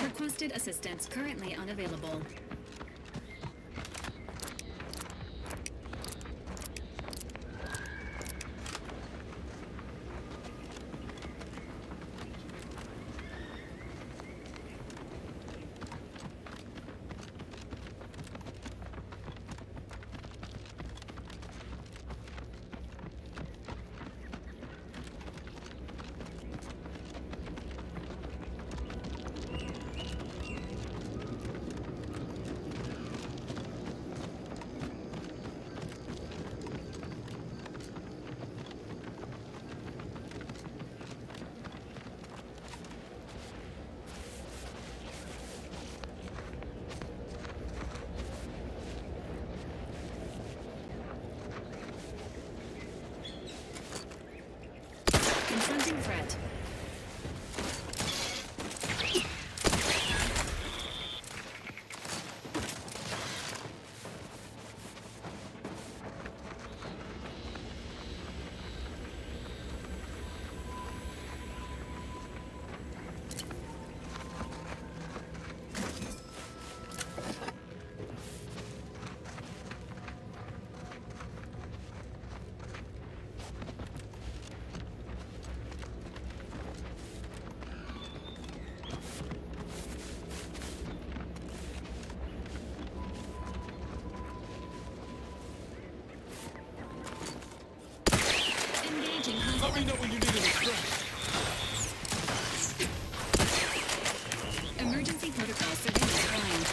Requested assistance currently unavailable. Confronting threat. Let me know when you need a distraction. Emergency protocol surveillance primed.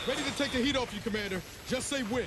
Ready to take the heat off you, Commander. Just say when.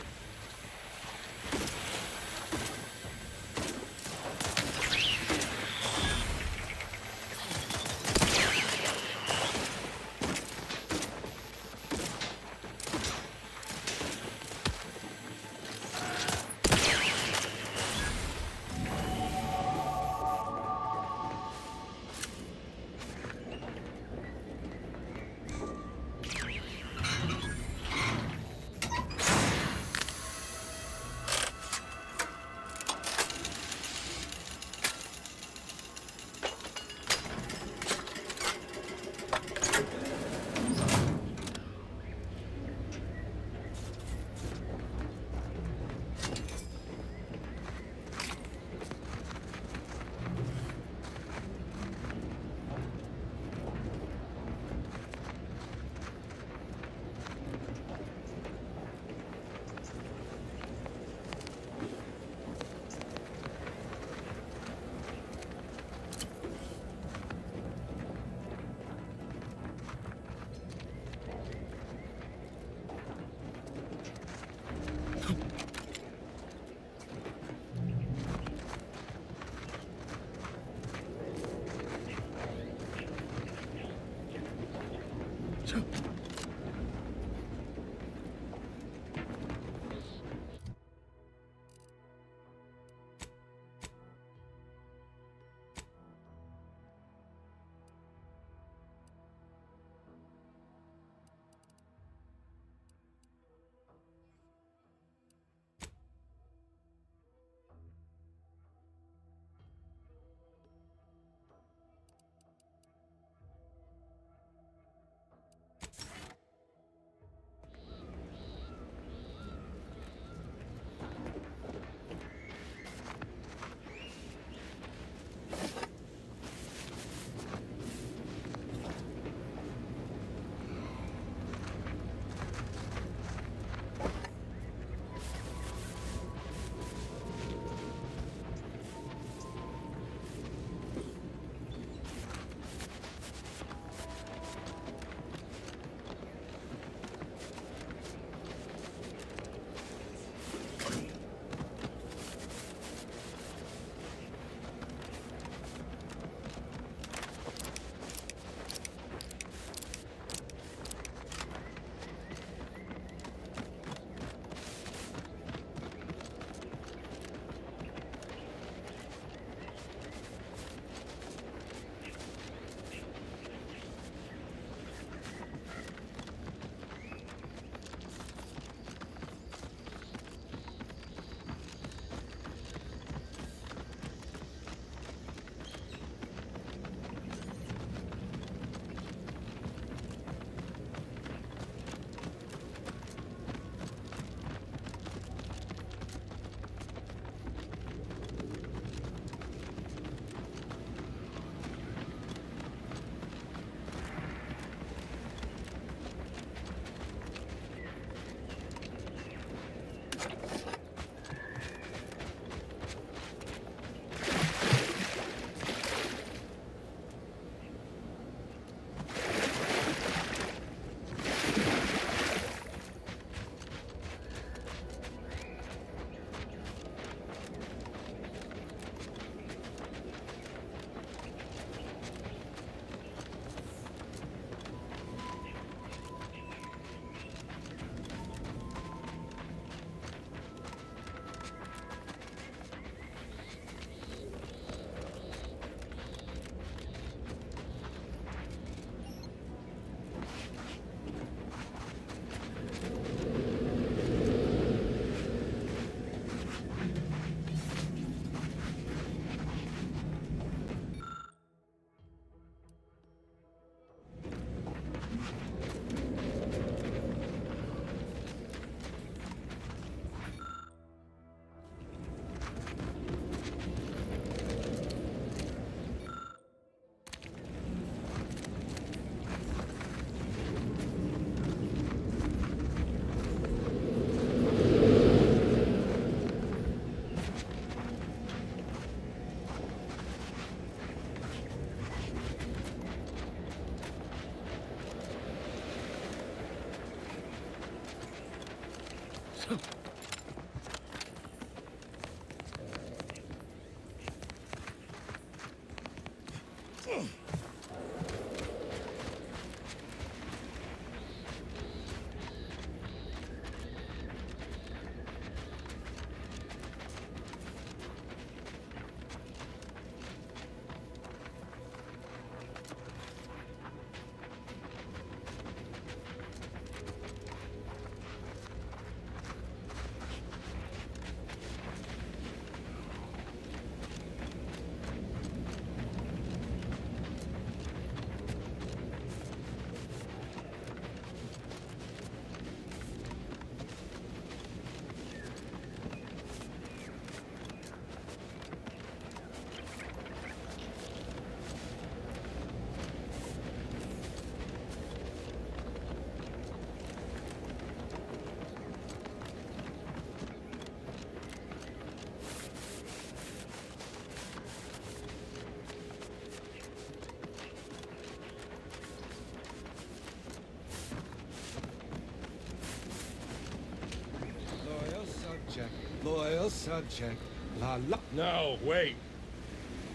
Loyal subject. La la. No, wait.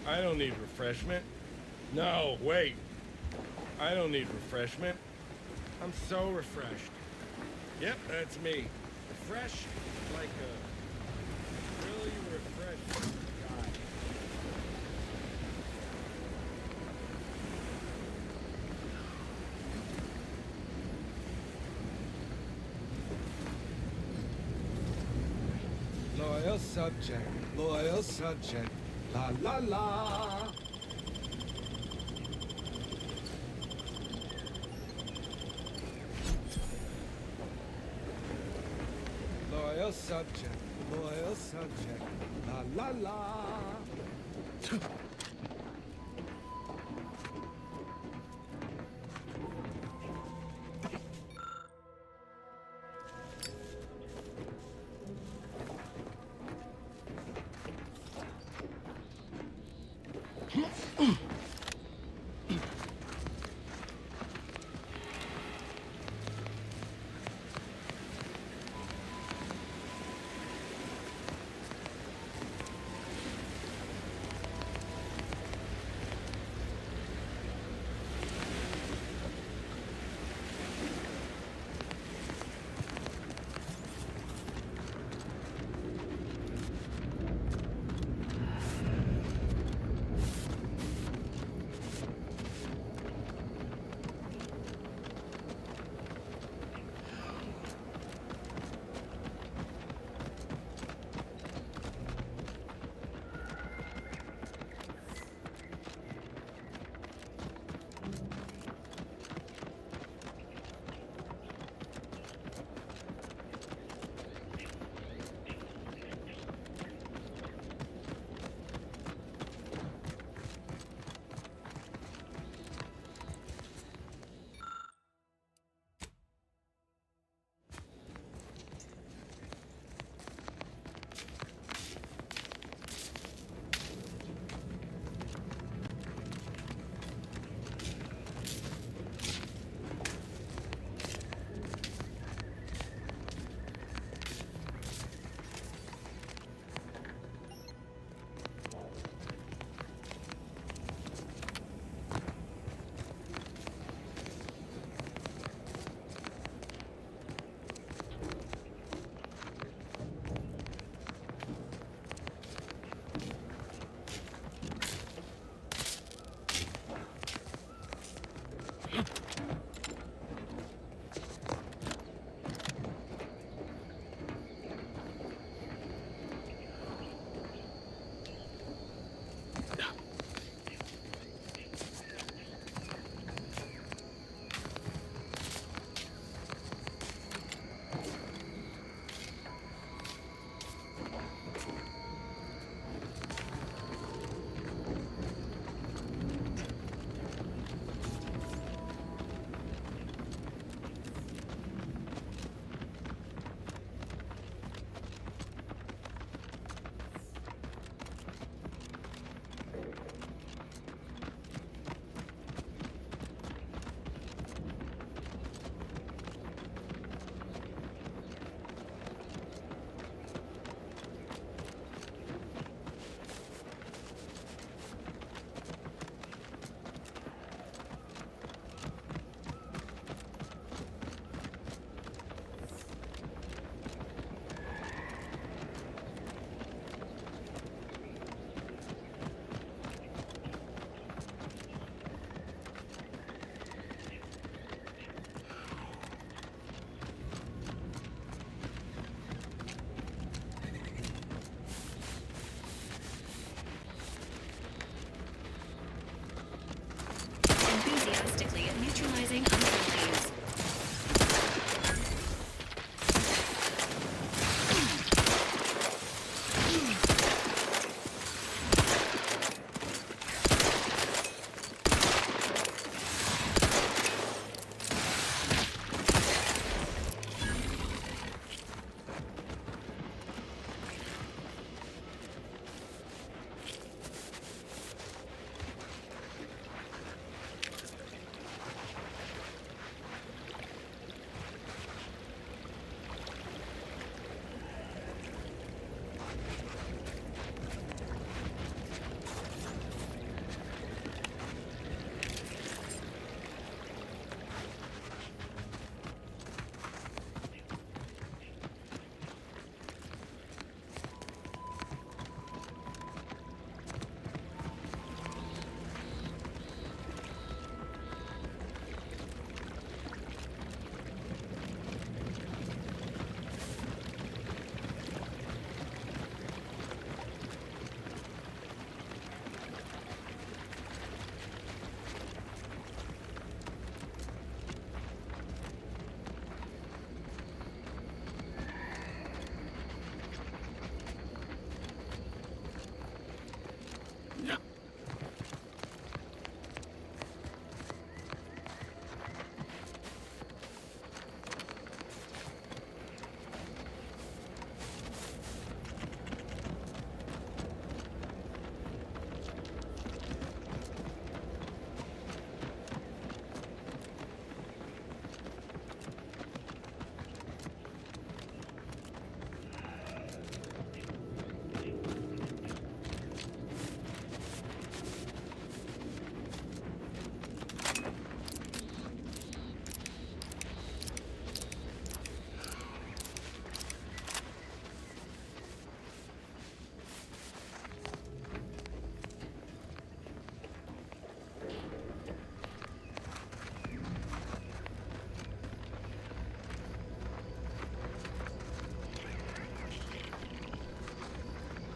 I don't need refreshment. No, wait. I don't need refreshment. I'm so refreshed. Yep, that's me. Fresh like a really refreshed guy. Loyal subject. Loyal subject. La la la. Loyal subject. Loyal subject. La la la.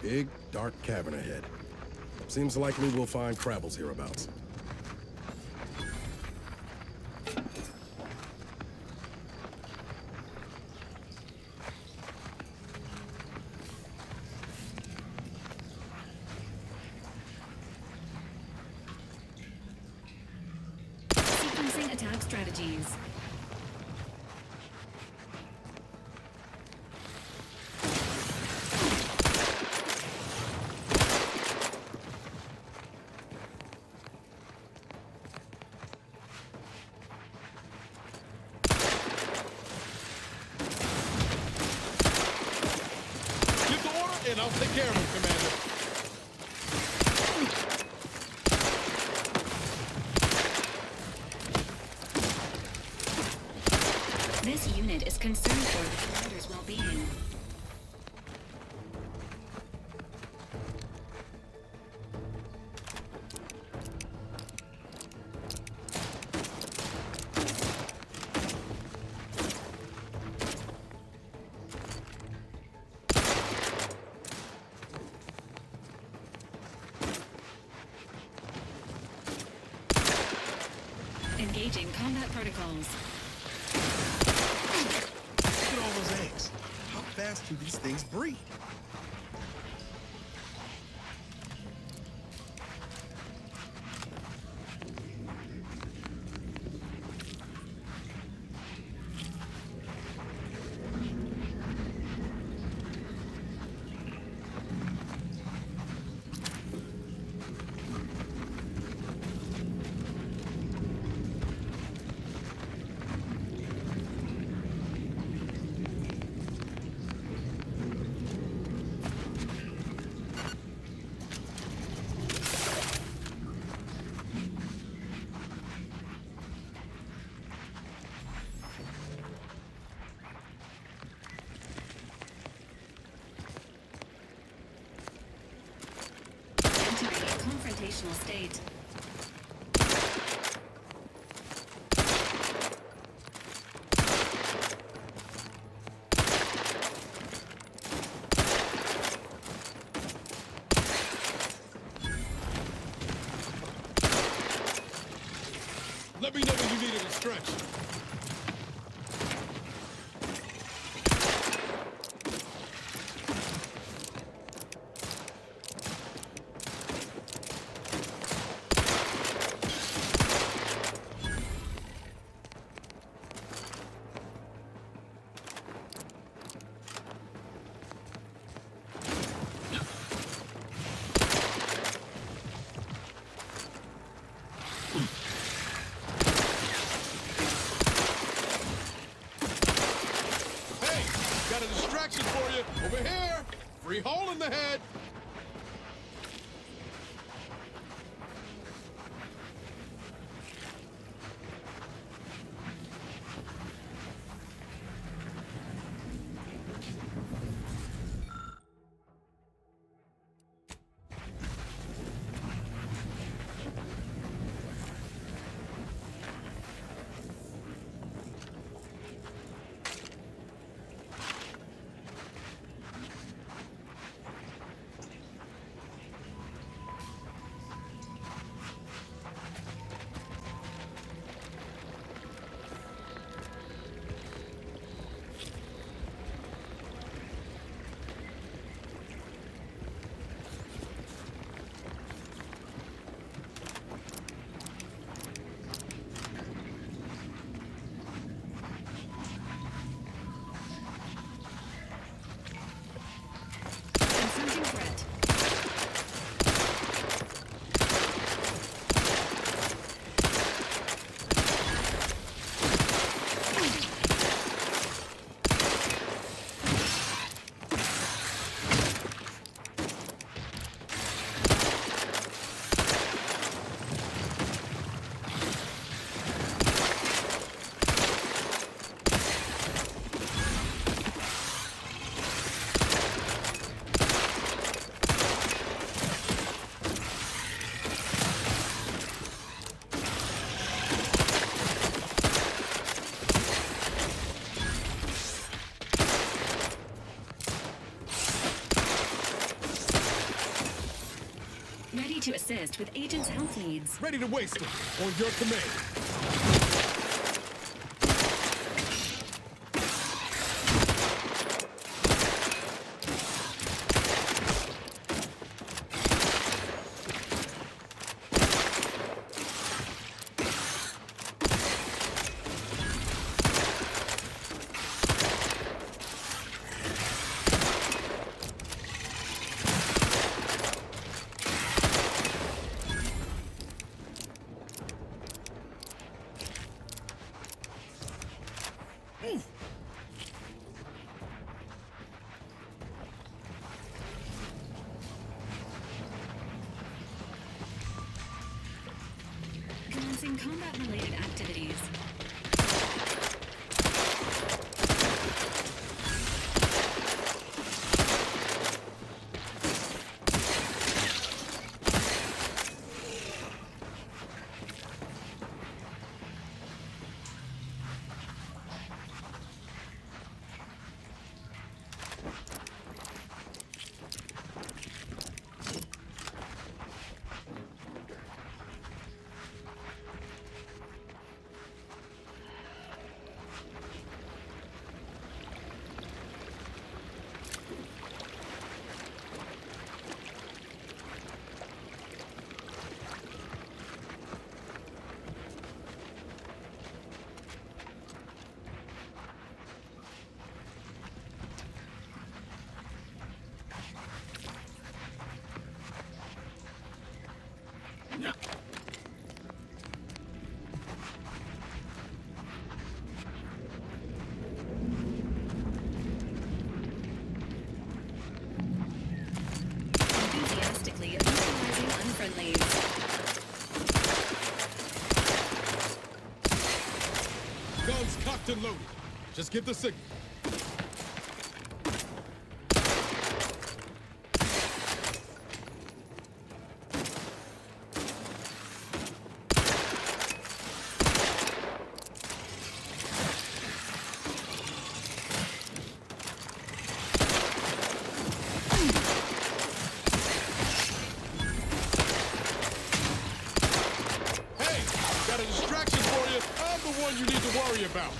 Big, dark cavern ahead. Seems likely we'll find Crabbles hereabouts. Sequencing attack strategies. Give the order, and I'll take care of him, Commander. This unit is concerned for the commander's well-being. Engaging combat protocols. Look at all those eggs. How fast do these things breed? Entering a confrontational state. Let me know when you need it to stretch. Ready to assist with Agent's health needs. Ready to waste it. On your command. Commencing combat-related activities. Enthusiastically neutralizing unfriendlies. Guns cocked and loaded. Just get the signal. Hey, got a distraction for you. I'm the one you need to worry about.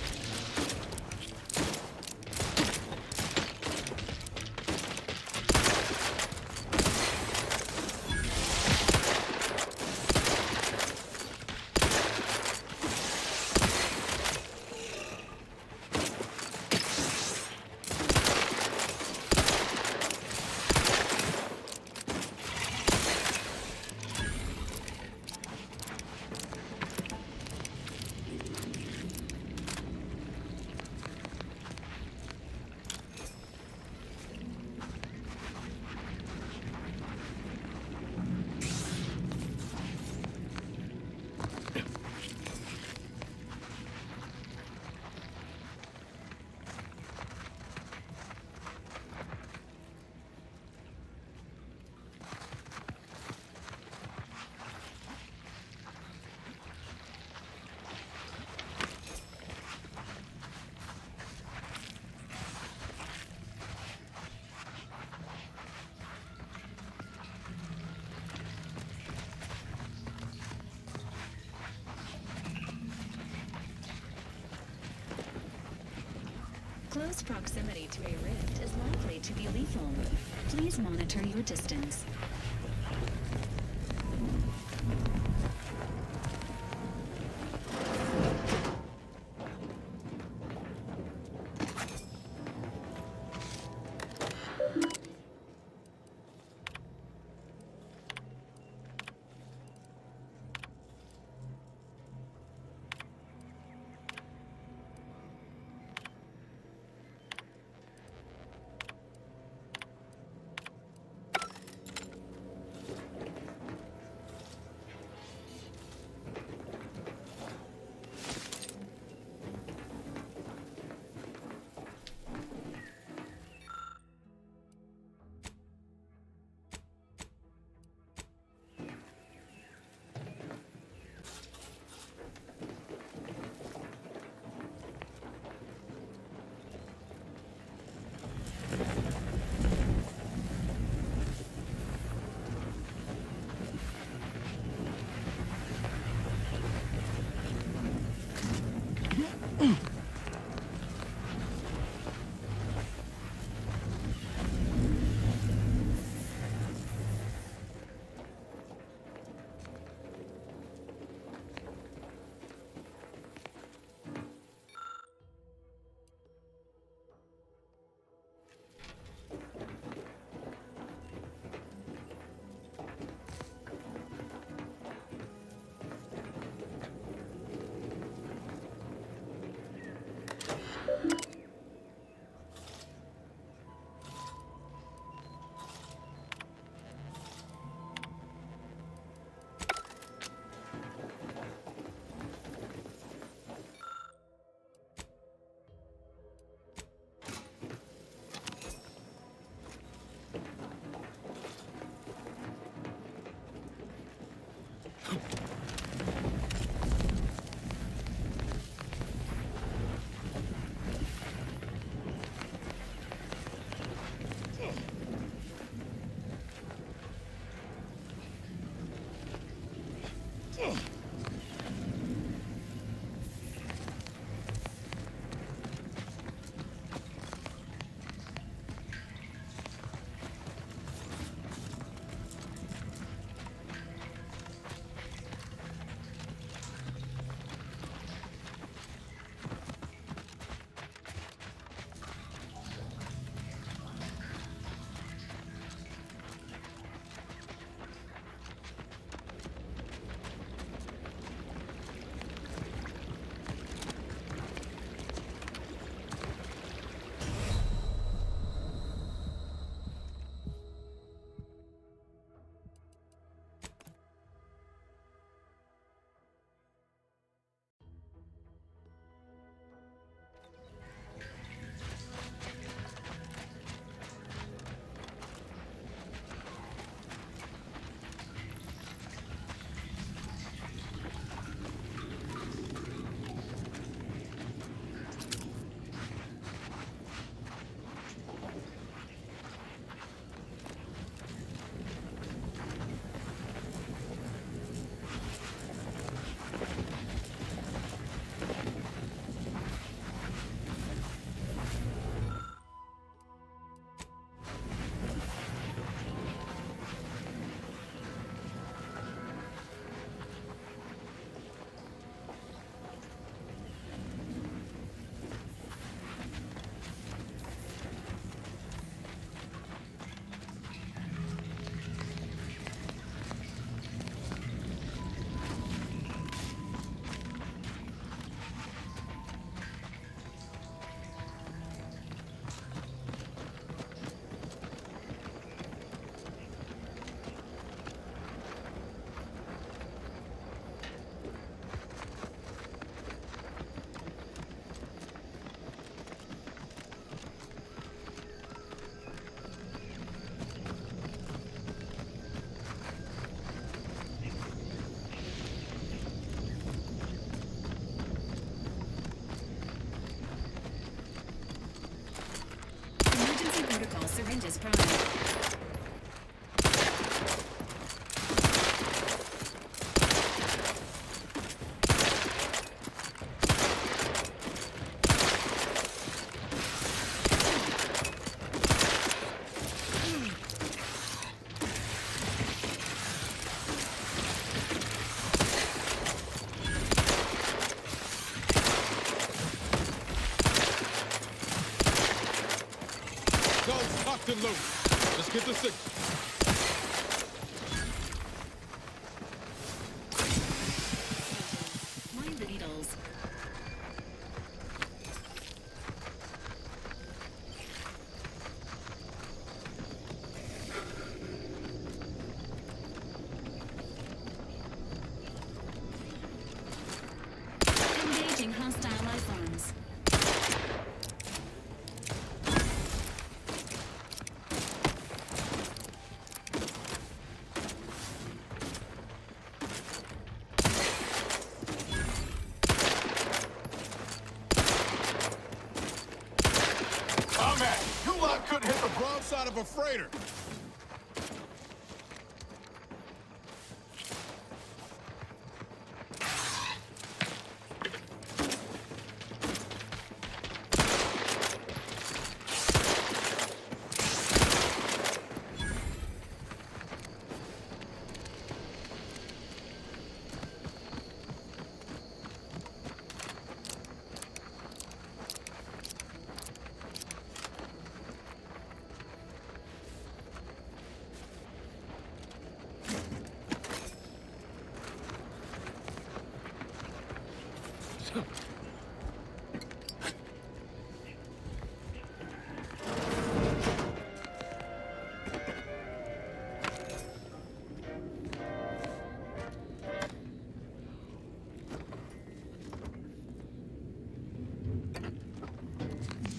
Close proximity to a rift is likely to be lethal. Please monitor your distance. Protocol syringes prime. Guns locked and loaded. Let's get the signal. Mind the needles. Engaging hostile life forms. I'm at. You lot couldn't hit the broadside of a freighter.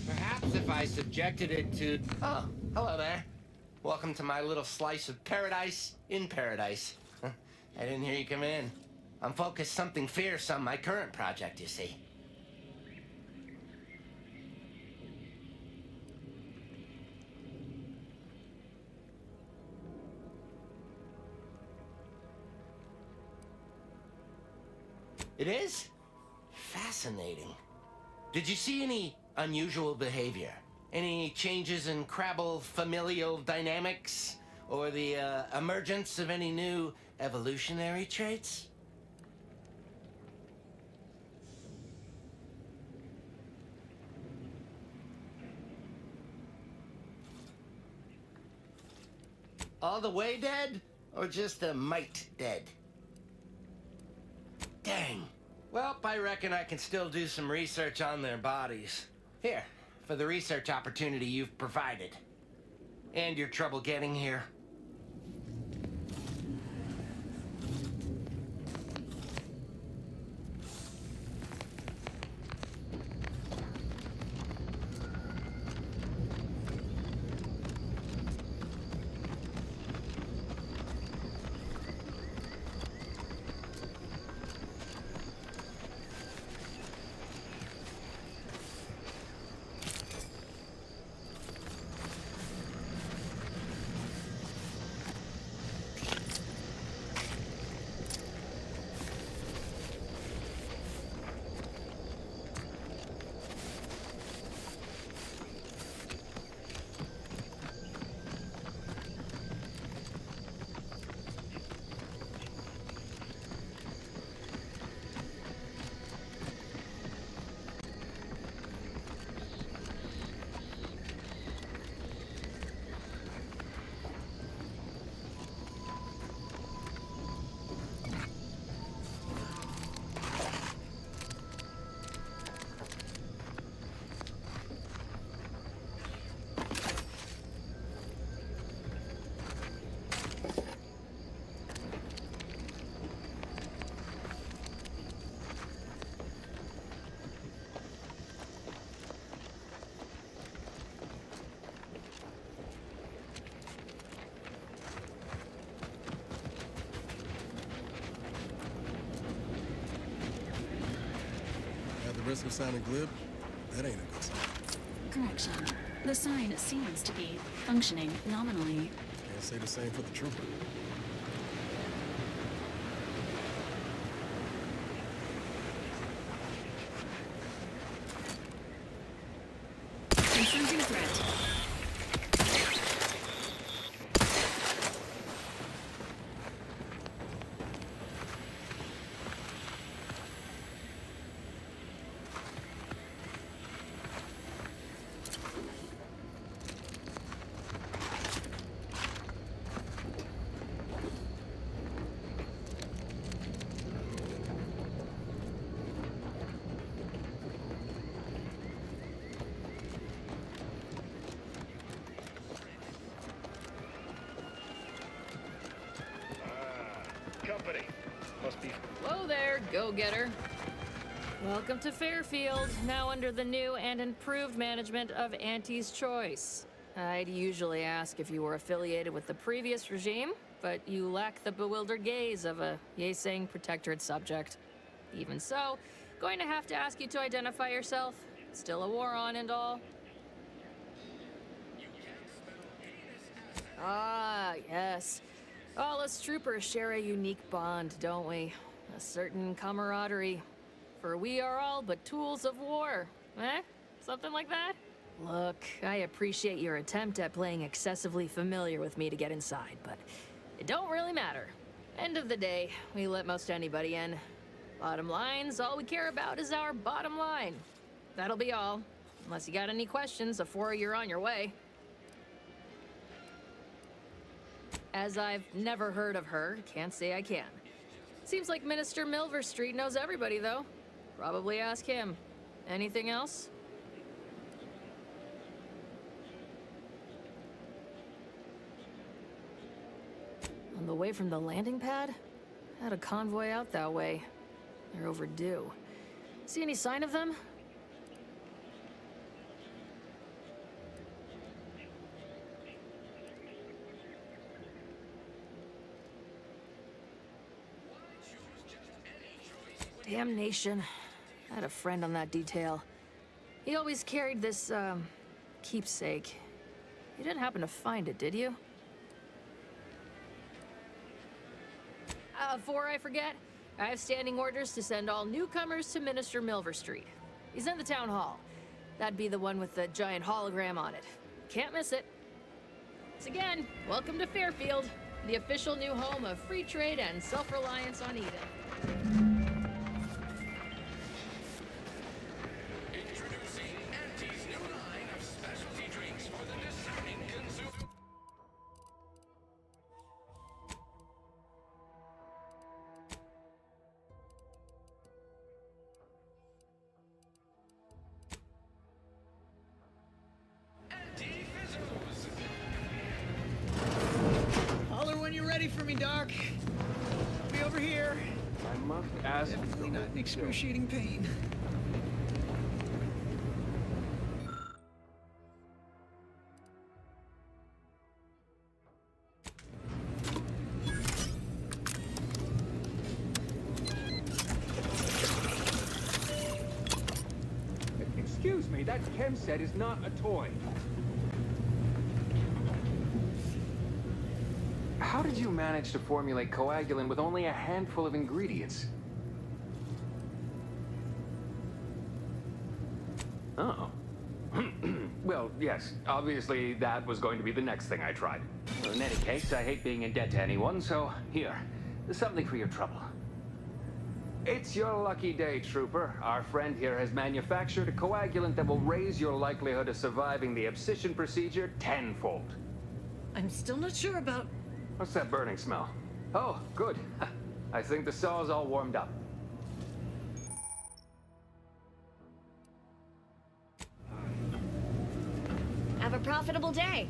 Perhaps if I subjected it to... Oh, hello there. Welcome to my little slice of paradise in paradise. I didn't hear you come in. I'm focused something fierce on my current project, you see. It is? Fascinating. Did you see any unusual behavior? Any changes in Crabble familial dynamics? Or the emergence of any new evolutionary traits? All the way dead? Or just a mite dead? Dang. Well, I reckon I can still do some research on their bodies. Here, for the research opportunity you've provided. And your trouble getting here. At the risk of sounding glib, that ain't a good sign. Correction. The sign seems to be functioning nominally. Can't say the same for the trooper. Confronting threat. Company. Must be. Whoa there, go-getter. Welcome to Fairfield, now under the new and improved management of Auntie's Choice. I'd usually ask if you were affiliated with the previous regime, but you lack the bewildered gaze of a yay-saying protectorate subject. Even so, going to have to ask you to identify yourself. Still a war on and all. Ah, yes. All us troopers share a unique bond, don't we? A certain camaraderie. For we are all but tools of war. Eh? Something like that? Look, I appreciate your attempt at playing excessively familiar with me to get inside, but it don't really matter. End of the day, we let most anybody in. Bottom line's all we care about is our bottom line. That'll be all. Unless you got any questions before you're on your way. As I've never heard of her, can't say I can. Seems like Minister Milver Street knows everybody, though. Probably ask him. Anything else? On the way from the landing pad? Had a convoy out that way. They're overdue. See any sign of them? Damnation. I had a friend on that detail. He always carried this, keepsake. You didn't happen to find it, did you? Before I forget, I have standing orders to send all newcomers to Minister Milver Street. He's in the town hall. That'd be the one with the giant hologram on it. Can't miss it. Once again, welcome to Fairfield, the official new home of free trade and self-reliance on Eden. Introducing Auntie's new line of specialty drinks for the discerning consumer. Auntie Fizzles. Holler when you're ready for me, Doc. I'll be over here. I must ask. Definitely not in excruciating pain. Excuse me, that chem set is not a toy. How did you manage to formulate coagulant with only a handful of ingredients? Oh. Well, yes, obviously that was going to be the next thing I tried. In any case, I hate being in debt to anyone, so here, something for your trouble. It's your lucky day, Trooper. Our friend here has manufactured a coagulant that will raise your likelihood of surviving the abscission procedure tenfold. I'm still not sure about... What's that burning smell? Oh, good. I think the saw's all warmed up. Have a profitable day.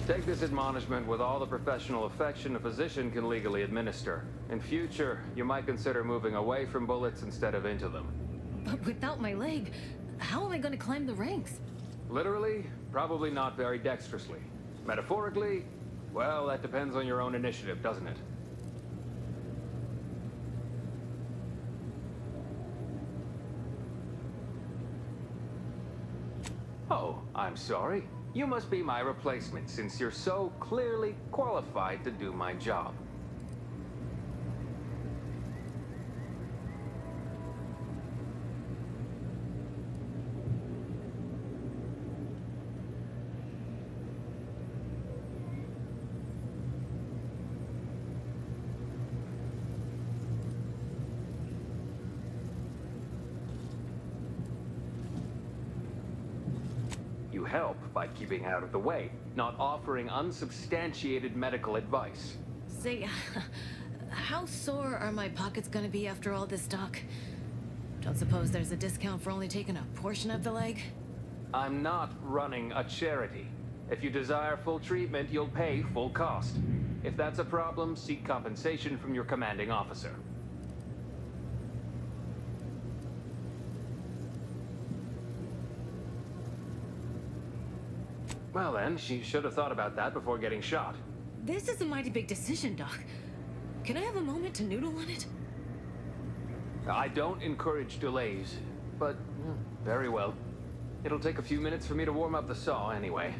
Take this admonishment with all the professional affection a physician can legally administer. In future, you might consider moving away from bullets instead of into them. But without my leg, how am I going to climb the ranks? Literally, probably not very dexterously. Metaphorically, well, that depends on your own initiative, doesn't it? Oh, I'm sorry. You must be my replacement, since you're so clearly qualified to do my job. You help by keeping out of the way, not offering unsubstantiated medical advice. Say, how sore are my pockets gonna be after all this talk? Don't suppose there's a discount for only taking a portion of the leg? I'm not running a charity. If you desire full treatment, you'll pay full cost. If that's a problem, seek compensation from your commanding officer. Well then, she should have thought about that before getting shot. This is a mighty big decision, Doc. Can I have a moment to noodle on it? I don't encourage delays, but very well. It'll take a few minutes for me to warm up the saw anyway.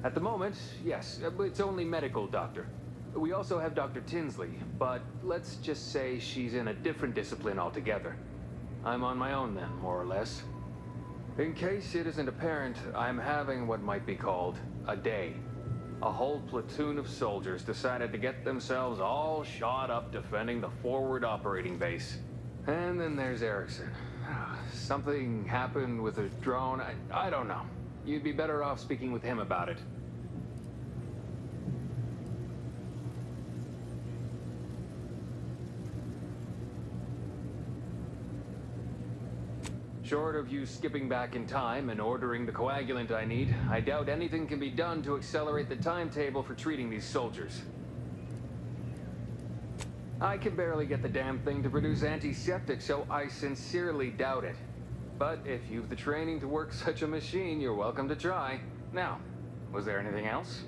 At the moment, yes, it's only medical, Doctor. We also have Dr. Tinsley, but let's just say she's in a different discipline altogether. I'm on my own then, more or less. In case it isn't apparent, I'm having what might be called a day. A whole platoon of soldiers decided to get themselves all shot up defending the forward operating base. And then there's Erickson. Something happened with a drone. I don't know. You'd be better off speaking with him about it. Short of you skipping back in time and ordering the coagulant I need, I doubt anything can be done to accelerate the timetable for treating these soldiers. I can barely get the damn thing to produce antiseptic, so I sincerely doubt it. But if you've the training to work such a machine, you're welcome to try. Now, was there anything else?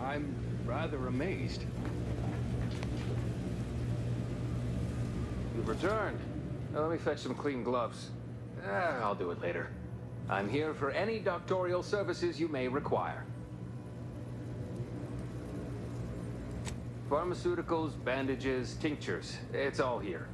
I'm rather amazed. You've returned. Now let me fetch some clean gloves. I'll do it later. I'm here for any doctorial services you may require. Pharmaceuticals, bandages, tinctures. It's all here.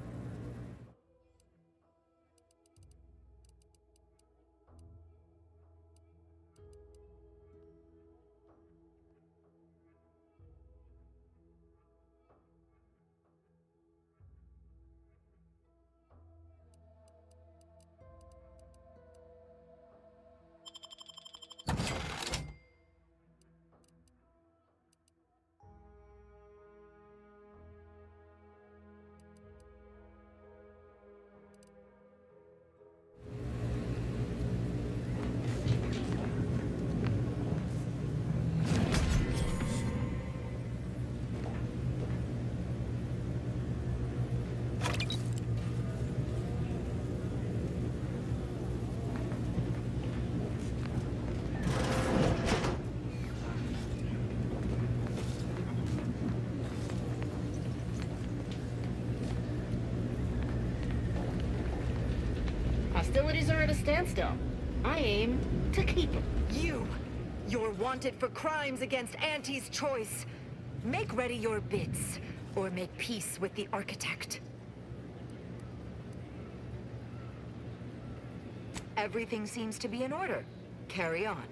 Hostilities are at a standstill. I aim to keep them. You're wanted for crimes against Auntie's choice. Make ready your bits, or make peace with the Architect. Everything seems to be in order. Carry on.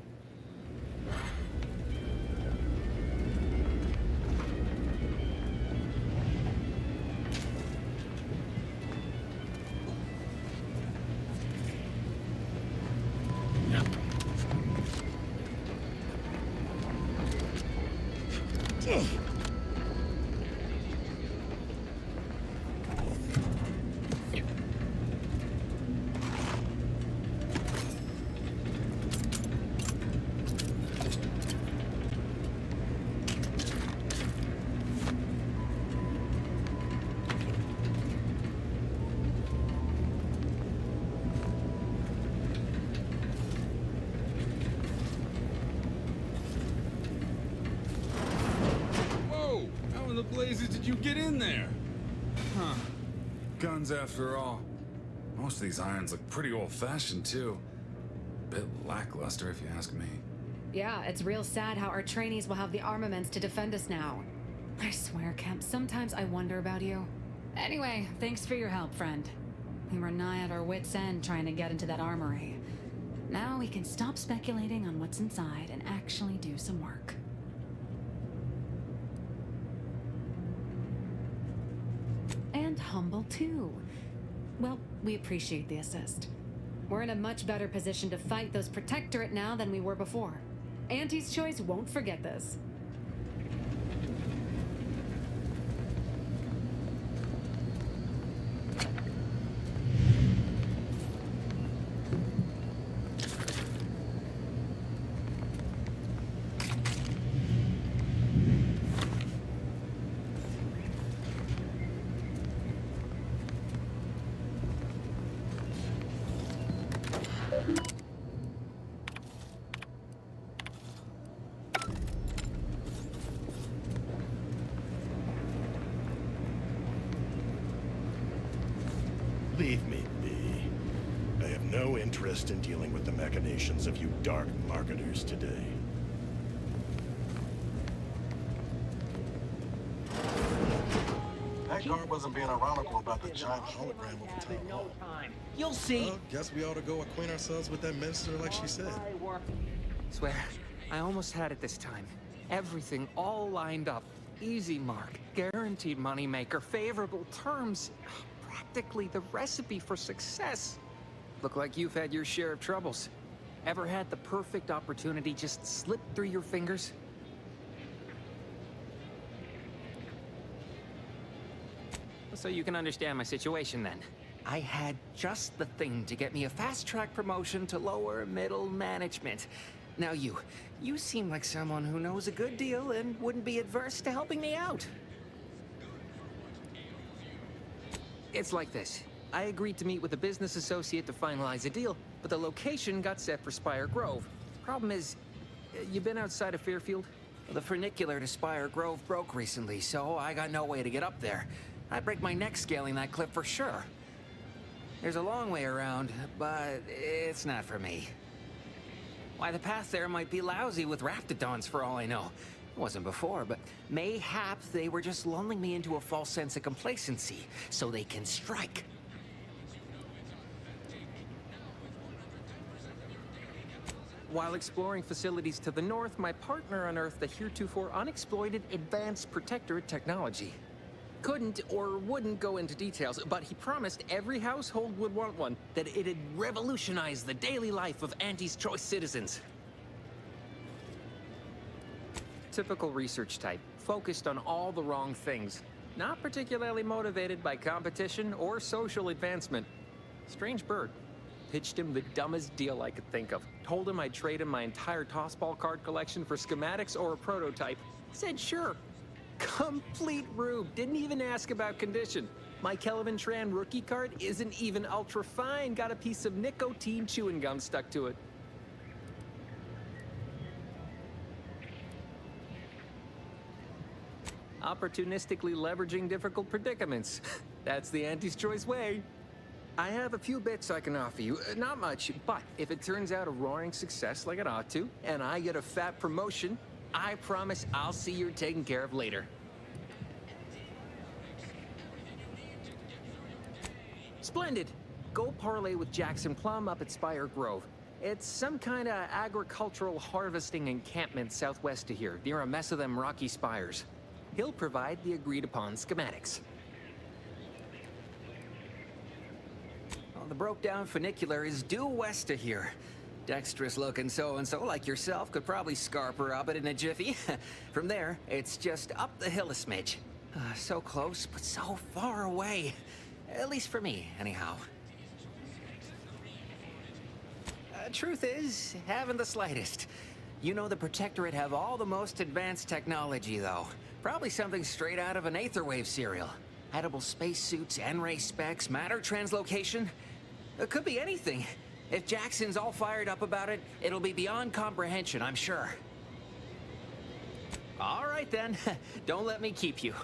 How in the blazes did you get in there? Huh. Guns after all. Most of these irons look pretty old-fashioned, too. Bit lackluster, if you ask me. Yeah, it's real sad how our trainees will have the armaments to defend us now. I swear, Kemp, sometimes I wonder about you. Anyway, thanks for your help, friend. We were nigh at our wits' end trying to get into that armory. Now we can stop speculating on what's inside and actually do some work. And humble, too. Well, we appreciate the assist. We're in a much better position to fight those Protectorate now than we were before. Auntie's Choice won't forget this. Leave me be. I have no interest in dealing with the machinations of you dark marketers today. That guard wasn't being ironical about the giant hologram of the town hall. You'll see. Well, guess we ought to go acquaint ourselves with that minister like she said. Swear, I almost had it this time. Everything all lined up. Easy mark, guaranteed moneymaker, favorable terms. Practically the recipe for success. Look like you've had your share of troubles. Ever had the perfect opportunity just slip through your fingers? So you can understand my situation then. I had just the thing to get me a fast-track promotion to lower middle management. Now you seem like someone who knows a good deal and wouldn't be adverse to helping me out. It's like this. I agreed to meet with a business associate to finalize a deal, but the location got set for Spire Grove. Problem is, you been outside of Fairfield? The funicular to Spire Grove broke recently, so I got no way to get up there. I'd break my neck scaling that cliff for sure. There's a long way around, but it's not for me. Why, the path there might be lousy with raptidons for all I know. It wasn't before, but mayhap they were just lulling me into a false sense of complacency so they can strike. While exploring facilities to the north, my partner unearthed the heretofore unexploited advanced protectorate technology. Couldn't or wouldn't go into details, but he promised every household would want one, that it'd revolutionize the daily life of Auntie's Choice citizens. Typical research type, focused on all the wrong things. Not particularly motivated by competition or social advancement. Strange bird. Pitched him the dumbest deal I could think of. Told him I'd trade him my entire tossball card collection for schematics or a prototype. Said sure. Complete rube. Didn't even ask about condition. My Kelvin Tran rookie card isn't even ultra fine. Got a piece of nicotine chewing gum stuck to it. Opportunistically leveraging difficult predicaments. That's the Auntie's Choice way. I have a few bits I can offer you. Not much, but if it turns out a roaring success like it ought to, and I get a fat promotion, I promise I'll see you're taken care of later. Splendid. Go parlay with Jackson Plum up at Spire Grove. It's some kind of agricultural harvesting encampment southwest of here, near a mess of them rocky spires. He'll provide the agreed-upon schematics. Well, the broke-down funicular is due west of here. Dexterous-looking so-and-so like yourself could probably scarp her up it in a jiffy. From there, it's just up the hill a smidge. So close, but so far away. At least for me, anyhow. Truth is, haven't the slightest. You know the Protectorate have all the most advanced technology, though. Probably something straight out of an Aetherwave serial. Edible spacesuits, N-ray specs, matter translocation. It could be anything. If Jackson's all fired up about it, it'll be beyond comprehension, I'm sure. All right, then. Don't let me keep you.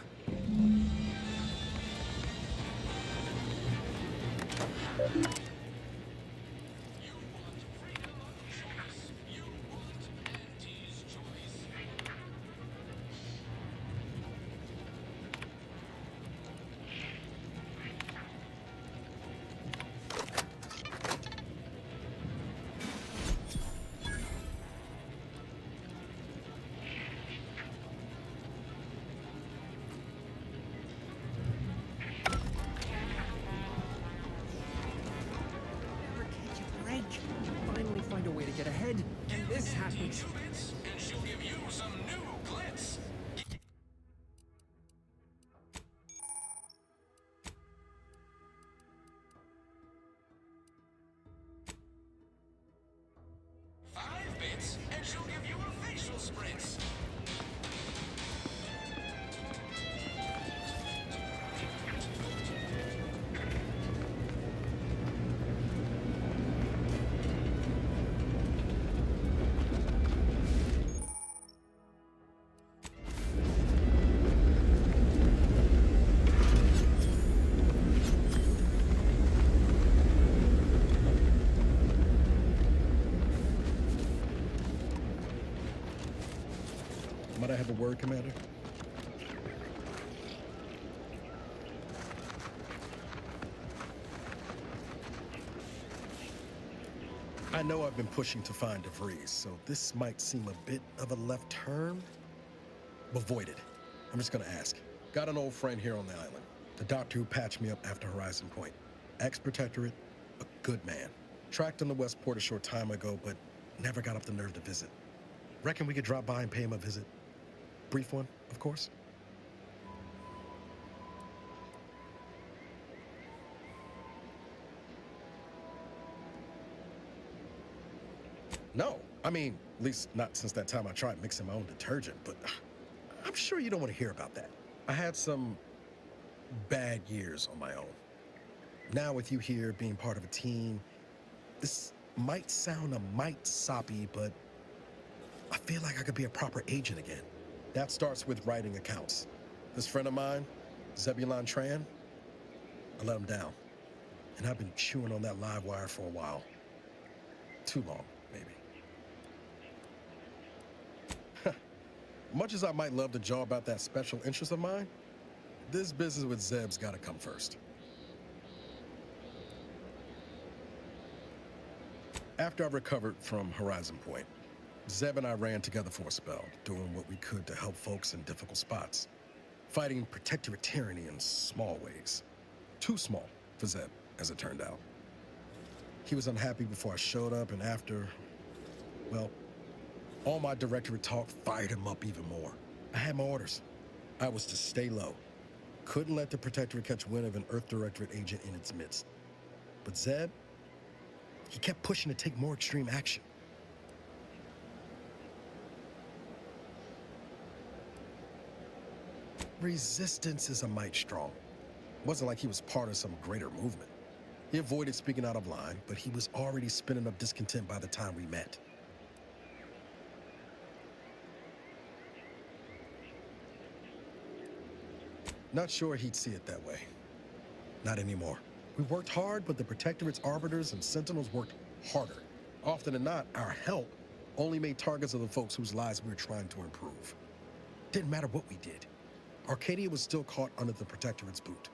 Finally find a way to get ahead, and this happens. And she'll give you some new glitz. $5 and she'll give you a facial spritz. Might I have a word, Commander? I know I've been pushing to find DeVries, so this might seem a bit of a left turn, but voided. I'm just gonna ask. Got an old friend here on the island. The doctor who patched me up after Horizon Point. Ex-Protectorate, a good man. Tracked him to Westport a short time ago, but never got up the nerve to visit. Reckon we could drop by and pay him a visit? Brief one, of course. No, I mean, at least not since that time I tried mixing my own detergent, but I'm sure you don't want to hear about that. I had some bad years on my own. Now with you here being part of a team, this might sound a mite soppy, but I feel like I could be a proper agent again. That starts with writing accounts. This friend of mine, Zebulon Tran, I let him down. And I've been chewing on that live wire for a while. Too long, maybe. Much as I might love to jaw about that special interest of mine, this business with Zeb's gotta come first. After I recovered from Horizon Point, Zeb and I ran together for a spell, doing what we could to help folks in difficult spots. Fighting protectorate tyranny in small ways. Too small for Zeb, as it turned out. He was unhappy before I showed up, and after, well, all my directorate talk fired him up even more. I had my orders. I was to stay low. Couldn't let the Protectorate catch wind of an Earth Directorate agent in its midst. But Zeb, he kept pushing to take more extreme action. Resistance is a mite strong. Wasn't like he was part of some greater movement. He avoided speaking out of line, but he was already spinning up discontent by the time we met. Not sure he'd see it that way. Not anymore. We worked hard, but the Protectorate's arbiters and sentinels worked harder. Often than not, our help only made targets of the folks whose lives we were trying to improve. Didn't matter what we did. Arcadia was still caught under the Protectorate's boot.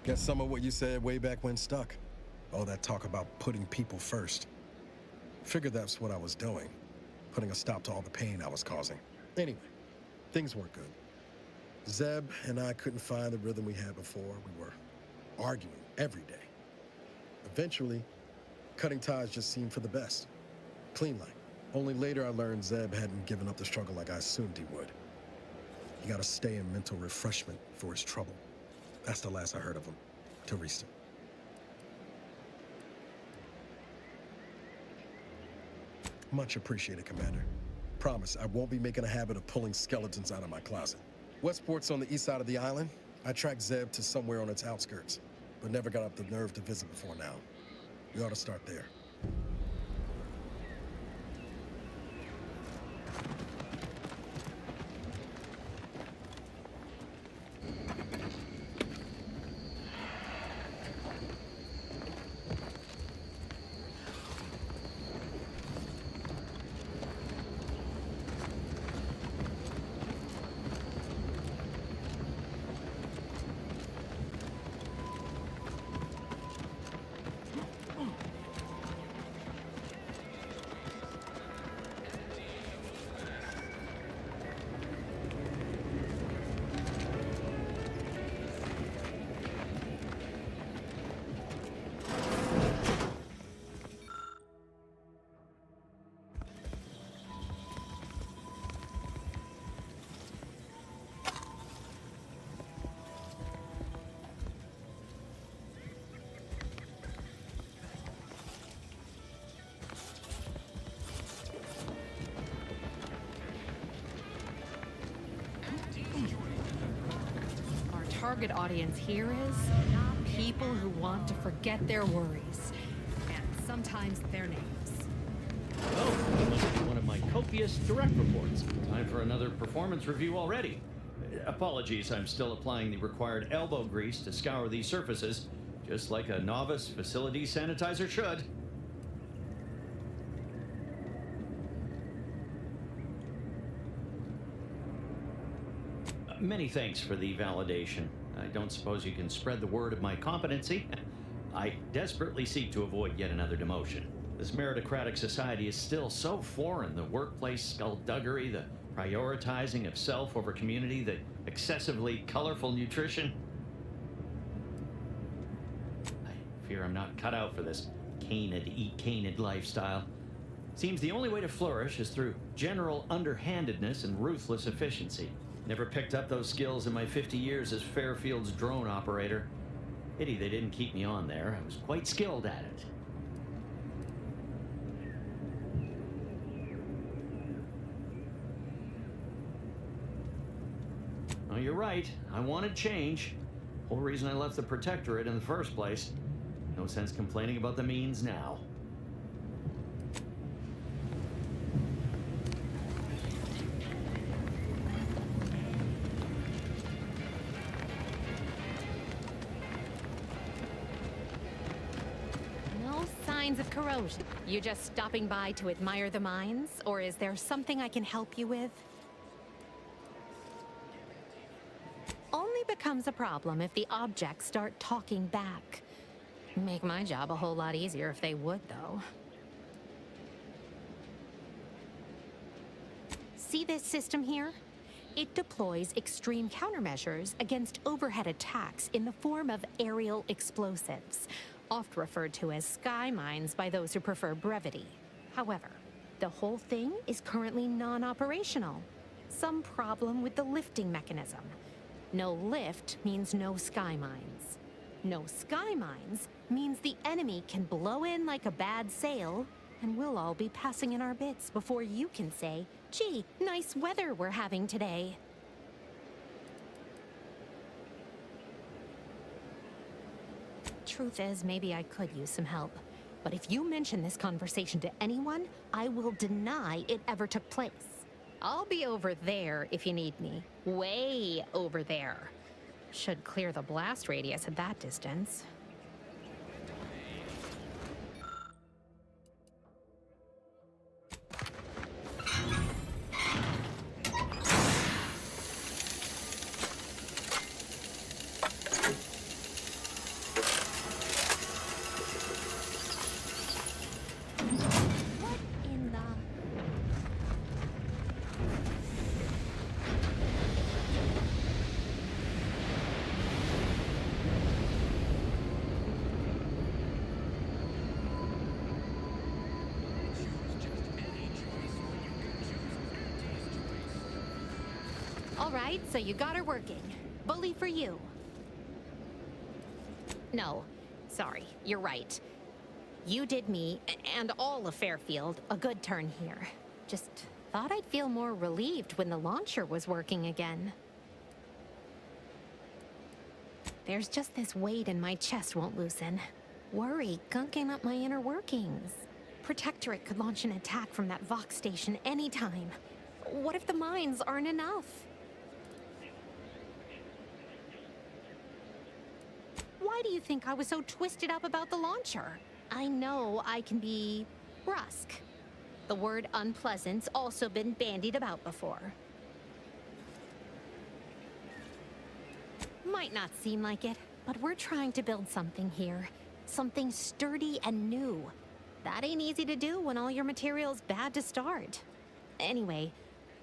Guess some of what you said way back when stuck. All that talk about putting people first. Figured that's what I was doing. Putting a stop to all the pain I was causing. Anyway, things weren't good. Zeb and I couldn't find the rhythm we had before. We were arguing every day. Eventually, cutting ties just seemed for the best. Clean line. Only later I learned Zeb hadn't given up the struggle like I assumed he would. He got to stay in mental refreshment for his trouble. That's the last I heard of him, till recent. Much appreciated, Commander. Promise, I won't be making a habit of pulling skeletons out of my closet. Westport's on the east side of the island. I tracked Zeb to somewhere on its outskirts, but never got up the nerve to visit before now. We ought to start there. Target audience here is people who want to forget their worries, and sometimes their names. Oh, this is one of my copious direct reports. Time for another performance review already. Apologies, I'm still applying the required elbow grease to scour these surfaces, just like a novice facility sanitizer should. Many thanks for the validation. I don't suppose you can spread the word of my competency. I desperately seek to avoid yet another demotion. This meritocratic society is still so foreign. The workplace skullduggery, the prioritizing of self over community, the excessively colorful nutrition. fear I'm not cut out for this canid, eat canid lifestyle. Seems the only way to flourish is through general underhandedness and ruthless efficiency. Never picked up those skills in my 50 years as Fairfield's drone operator. Pity they didn't keep me on there. I was quite skilled at it. Oh, you're right. I wanted change. Whole reason I left the Protectorate in the first place. No sense complaining about the means now. No signs of corrosion. You just stopping by to admire the mines, or is there something I can help you with? Only becomes a problem if the objects start talking back. Make my job a whole lot easier if they would, though. See this system here? It deploys extreme countermeasures against overhead attacks in the form of aerial explosives, oft referred to as sky mines by those who prefer brevity. However, the whole thing is currently non-operational. Some problem with the lifting mechanism. No lift means no sky mines. No sky mines means the enemy can blow in like a bad sail, and we'll all be passing in our bits before you can say, "Gee, nice weather we're having today." Truth is, maybe I could use some help. But if you mention this conversation to anyone, I will deny it ever took place. I'll be over there if you need me. Way over there. Should clear the blast radius at that distance. All right, so you got her working. Bully for you. No, sorry, you're right. You did me, and all of Fairfield, a good turn here. Just thought I'd feel more relieved when the launcher was working again. There's just this weight in my chest won't loosen. Worry gunking up my inner workings. Protectorate could launch an attack from that Vox station anytime. What if the mines aren't enough? Why do you think I was so twisted up about the launcher? I know I can be brusque. The word unpleasant's also been bandied about before. Might not seem like it, but we're trying to build something here. Something sturdy and new. That ain't easy to do when all your material's bad to start. Anyway,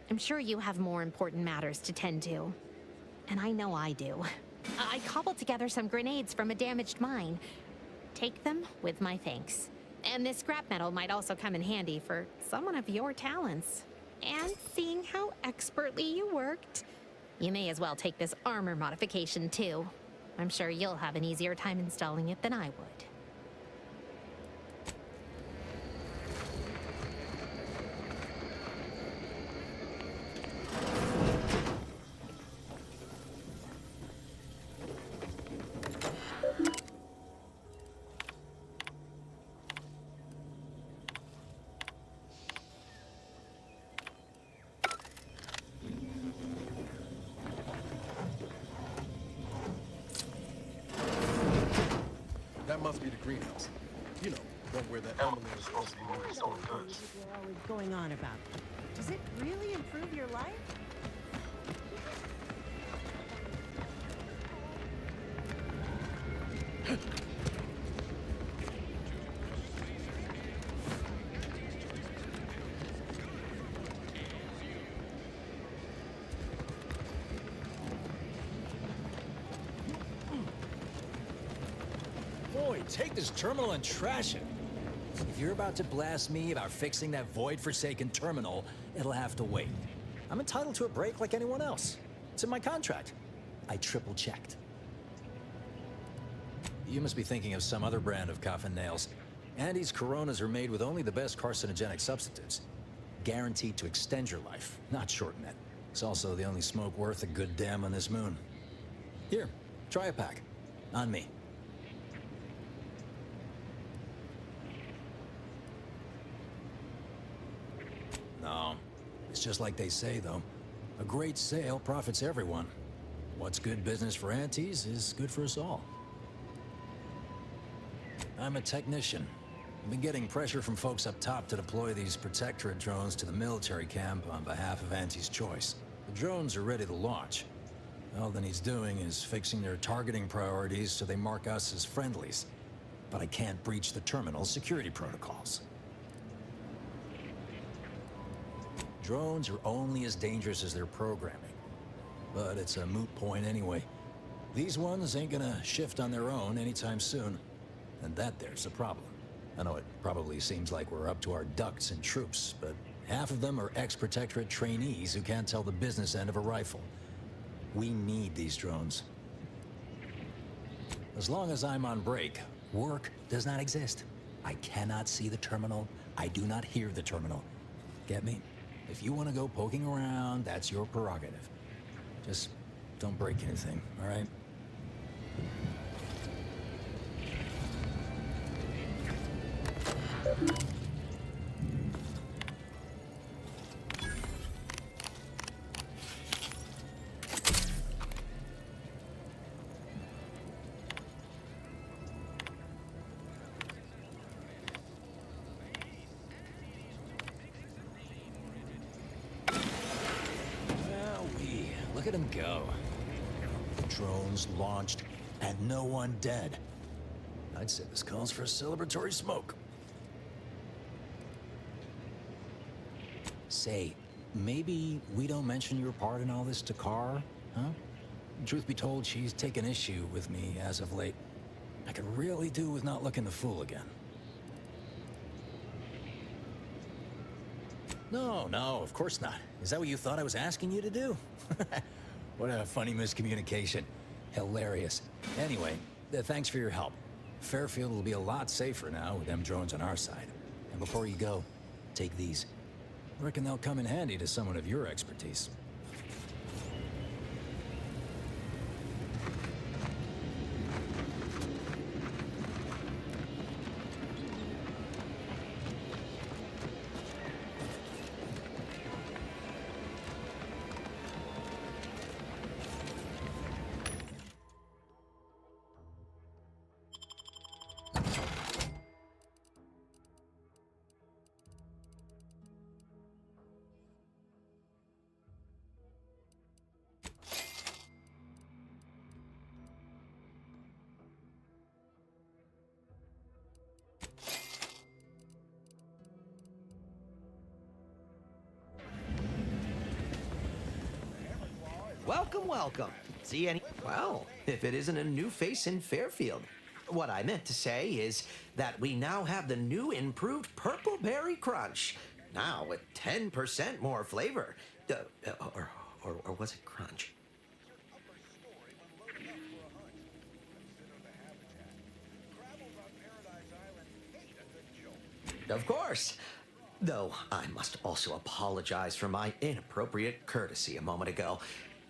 I'm sure you have more important matters to tend to. And I know I do. I cobbled together some grenades from a damaged mine. Take them with my thanks. And this scrap metal might also come in handy for someone of your talents. And seeing how expertly you worked, you may as well take this armor modification too. I'm sure you'll have an easier time installing it than I would. That must be the greenhouse. You know, one where that Emily is supposed to be moving stored goods. You're always going on about. Does it really improve your life? boy, take this terminal and trash it. If you're about to blast me about fixing that void-forsaken terminal, it'll have to wait. I'm entitled to a break like anyone else. It's in my contract. I triple-checked. You must be thinking of some other brand of coffin nails. Andy's Coronas are made with only the best carcinogenic substitutes. Guaranteed to extend your life, not shorten it. It's also the only smoke worth a good damn on this moon. Here, try a pack. On me. No, it's just like they say, though. A great sale profits everyone. What's good business for Antes is good for us all. I'm a technician. I've been getting pressure from folks up top to deploy these Protectorate drones to the military camp on behalf of Antes' choice. The drones are ready to launch. All that he's doing is fixing their targeting priorities so they mark us as friendlies. But I can't breach the terminal's security protocols. Drones are only as dangerous as their programming. But it's a moot point anyway. These ones ain't gonna shift on their own anytime soon. And that there's a problem. I know it probably seems like we're up to our ducks in troops, but half of them are ex-Protectorate trainees who can't tell the business end of a rifle. We need these drones. As long as I'm on break, work does not exist. I cannot see the terminal. I do not hear the terminal. Get me? If you want to go poking around, that's your prerogative. Just don't break anything, all right? Look at him go. Drones launched and no one dead. I'd say this calls for a celebratory smoke. Say, maybe we don't mention your part in all this to Carr, huh? Truth be told, she's taken issue with me as of late. I could really do with not looking the fool again. No, of course not. Is that what you thought I was asking you to do? What a funny miscommunication. Hilarious. Anyway, thanks for your help. Fairfield will be a lot safer now with them drones on our side. And before you go, take these. I reckon they'll come in handy to someone of your expertise. Welcome. See any... Well, if it isn't a new face in Fairfield. What I meant to say is that we now have the new improved Purple Berry Crunch. Now with 10% more flavor. Or was it Crunch? Of course. Though I must also apologize for my inappropriate courtesy a moment ago.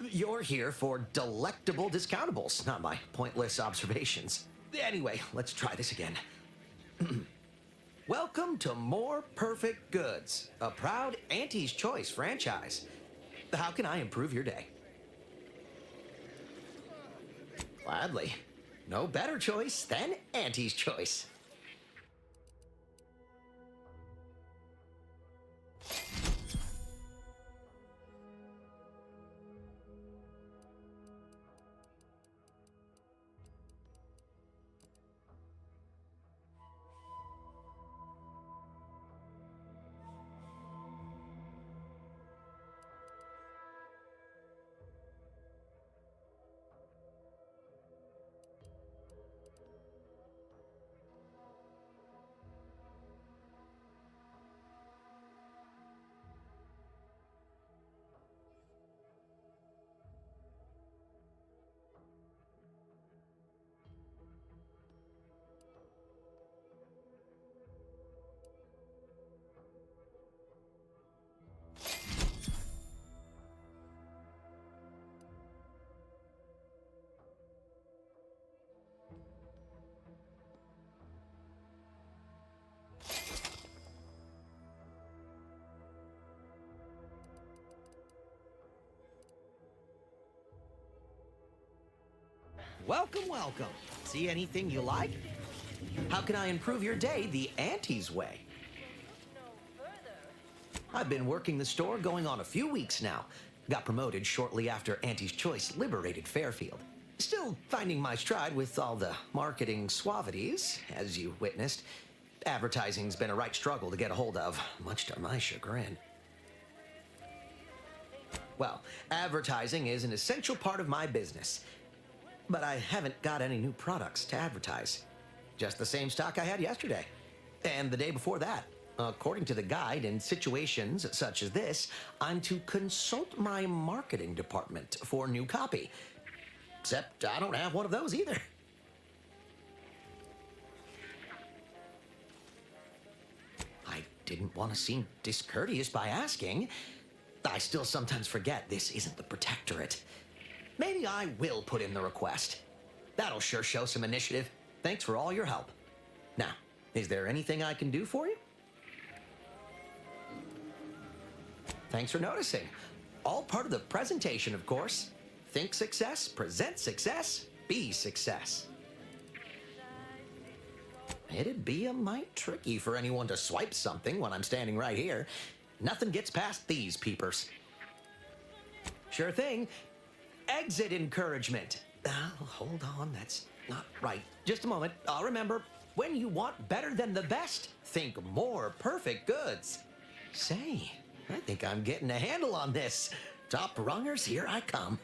You're here for delectable discountables, not my pointless observations. Anyway, let's try this again. Welcome to More Perfect Goods, a proud Auntie's Choice franchise. How can I improve your day? Gladly. No better choice than Auntie's Choice. Welcome, welcome. See anything you like? How can I improve your day the Auntie's way? I've been working the store going on a few weeks now. Got promoted shortly after Auntie's Choice liberated Fairfield. Still finding my stride with all the marketing suavities, as you witnessed. Advertising's been a right struggle to get a hold of, much to my chagrin. Well, advertising is an essential part of my business. But I haven't got any new products to advertise. Just the same stock I had yesterday. And the day before that. According to the guide, in situations such as this, I'm to consult my marketing department for new copy. Except I don't have one of those either. I didn't want to seem discourteous by asking. I still sometimes forget this isn't the Protectorate. Maybe I will put in the request. That'll sure show some initiative. Thanks for all your help. Now, is there anything I can do for you? Thanks for noticing. All part of the presentation, of course. Think success, present success, be success. It'd be a mite tricky for anyone to swipe something when I'm standing right here. Nothing gets past these peepers. Sure thing. Exit encouragement. Hold on, that's not right. Just a moment, I'll remember. When you want better than the best, think more perfect goods. Say, I think I'm getting a handle on this. Top rungers, here I come.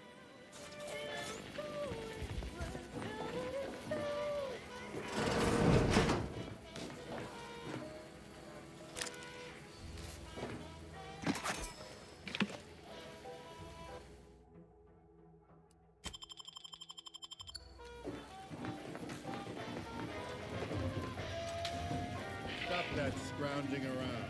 Stop that scrounging around.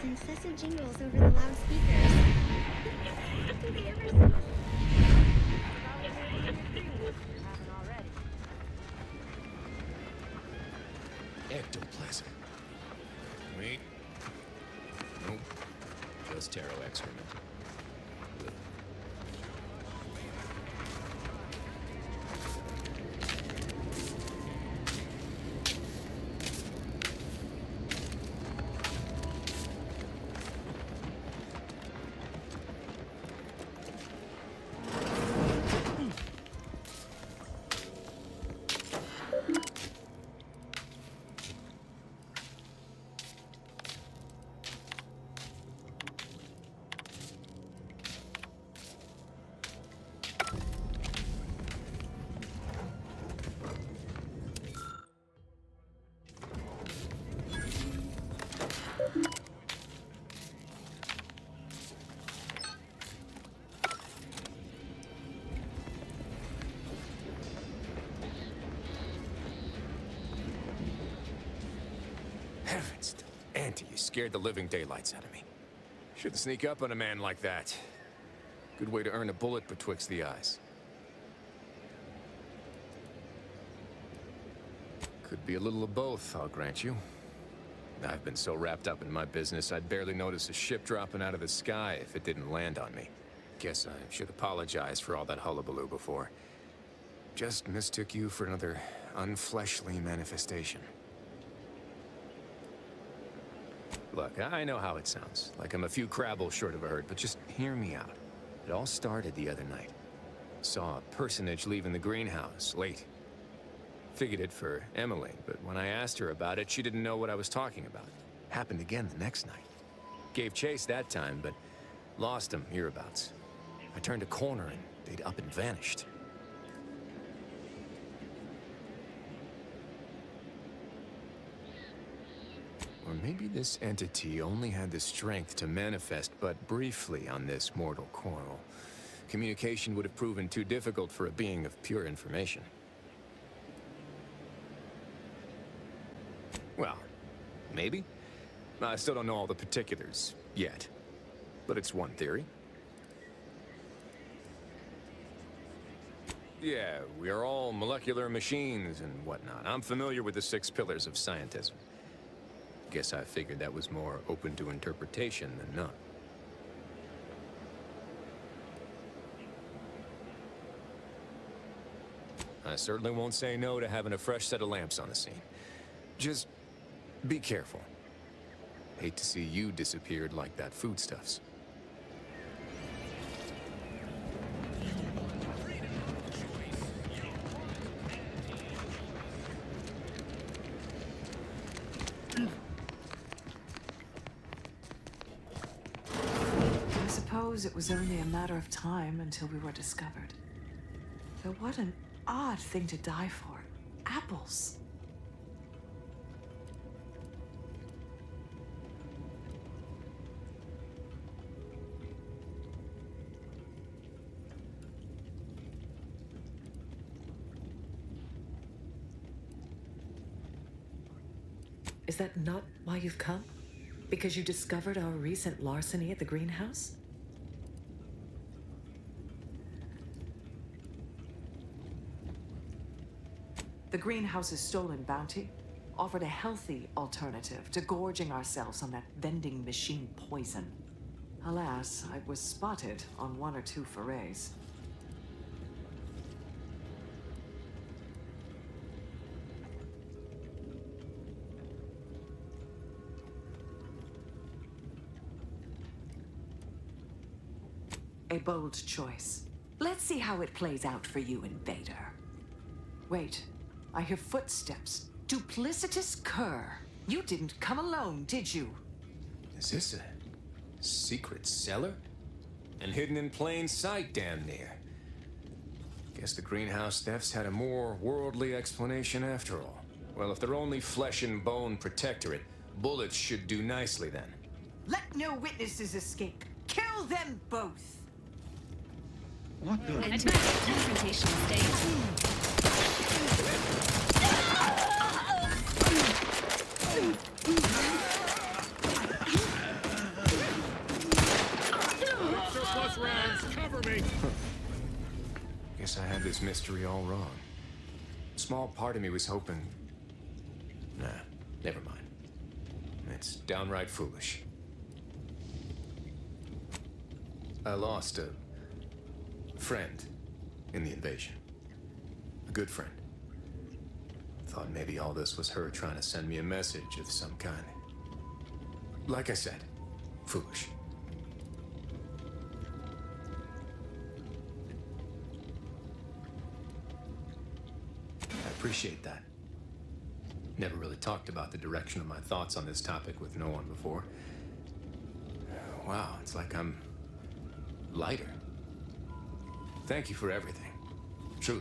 Incessant jingles over the loudspeakers. Do they ever stop? Ectoplasm. Wait. Nope. Just taro excrement. Ugh. Auntie, you scared the living daylights out of me. Shouldn't sneak up on a man like that. Good way to earn a bullet betwixt the eyes. Could be a little of both, I'll grant you. I've been so wrapped up in my business, I'd barely notice a ship dropping out of the sky if it didn't land on me. Guess I should apologize for all that hullabaloo before. Just mistook you for another unfleshly manifestation. Look, I know how it sounds, like I'm a few crabbles short of a hurt, but just hear me out. It all started the other night. Saw a personage leaving the greenhouse, late. Figured it for Emily, but when I asked her about it, she didn't know what I was talking about. Happened again the next night. Gave chase that time, but lost him hereabouts. I turned a corner and they'd up and vanished. Or maybe this entity only had the strength to manifest but briefly on this mortal coil. Communication would have proven too difficult for a being of pure information. Well, maybe. I still don't know all the particulars yet, but it's one theory. Yeah, we are all molecular machines and whatnot. I'm familiar with the 6 pillars of scientism. Guess I figured that was more open to interpretation than not. I certainly won't say no to having a fresh set of lamps on the scene. Just be careful. Hate to see you disappeared like that foodstuffs. I suppose it was only a matter of time until we were discovered. Though what an odd thing to die for. Apples. Is that not why you've come? Because you discovered our recent larceny at the greenhouse? The greenhouse's stolen bounty offered a healthy alternative to gorging ourselves on that vending machine poison. Alas, I was spotted on 1 or 2 forays. A bold choice. Let's see how it plays out for you, Invader. Wait, I hear footsteps. Duplicitous cur. You didn't come alone, did you? Is this a secret cellar? And hidden in plain sight, damn near. Guess the greenhouse thefts had a more worldly explanation after all. Well, if they're only flesh and bone protectorate, bullets should do nicely then. Let no witnesses escape. Kill them both. What the? Attack confrontation state. Surplus rounds, cover me! Guess I had this mystery all wrong. A small part of me was hoping... Nah, never mind. It's downright foolish. I lost a friend in the invasion. A good friend. Thought maybe all this was her trying to send me a message of some kind. Like I said, foolish. I appreciate that. Never really talked about the direction of my thoughts on this topic with no one before. Wow, it's like I'm lighter. Thank you for everything. Truly.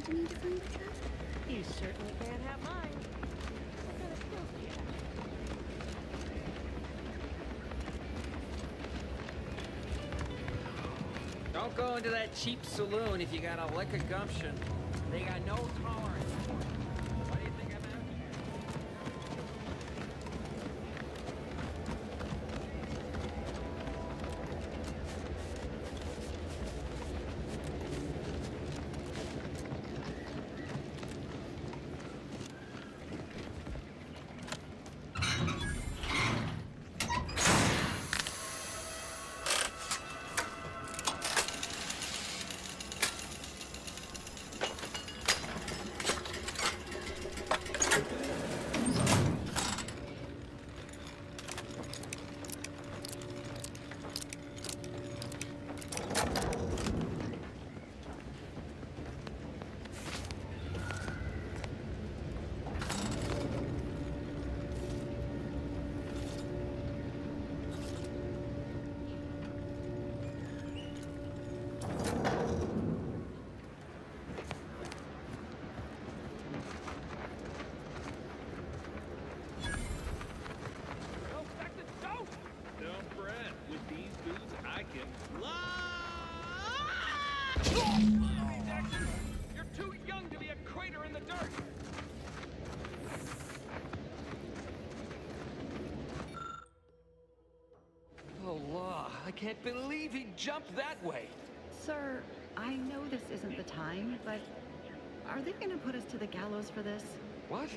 You need to find the truck? You certainly can't have mine. What kind of skills do you have? Don't go into that cheap saloon if you got a lick of gumption. They got no tolerance. What do you think I'm after? You're too young to be a crater in the dirt! Oh, law. I can't believe he jumped that way. Sir, I know this isn't the time, but are they gonna put us to the gallows for this? What?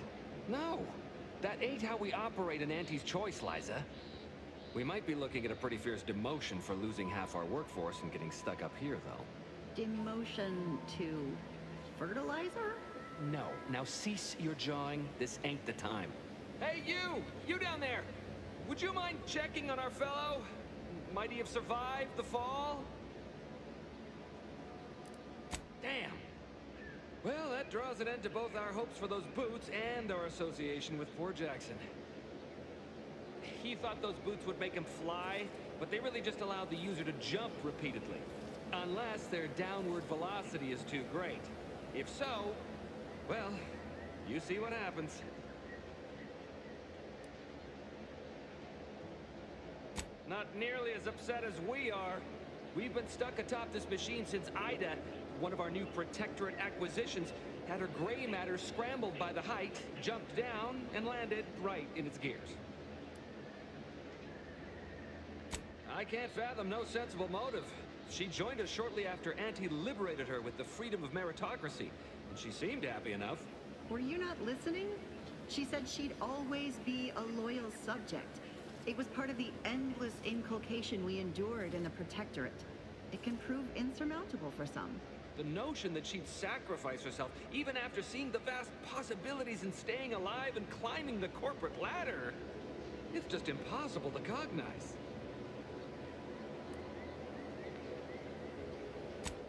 No. That ain't how we operate in Auntie's Choice, Liza. We might be looking at a pretty fierce demotion for losing half our workforce and getting stuck up here, though. Demotion to fertilizer? No. Now cease your jawing. This ain't the time. Hey, you! You down there! Would you mind checking on our fellow? Might he have survived the fall? Damn. Well, that draws an end to both our hopes for those boots and our association with poor Jackson. He thought those boots would make him fly, but they really just allowed the user to jump repeatedly. Unless their downward velocity is too great. If so, well, you see what happens. Not nearly as upset as we are. We've been stuck atop this machine since Ida, one of our new Protectorate acquisitions, had her gray matter scrambled by the height, jumped down, and landed right in its gears. I can't fathom no sensible motive. She joined us shortly after Auntie liberated her with the freedom of meritocracy, and she seemed happy enough. Were you not listening? She said she'd always be a loyal subject. It was part of the endless inculcation we endured in the Protectorate. It can prove insurmountable for some. The notion that she'd sacrifice herself, even after seeing the vast possibilities in staying alive and climbing the corporate ladder, it's just impossible to cognize.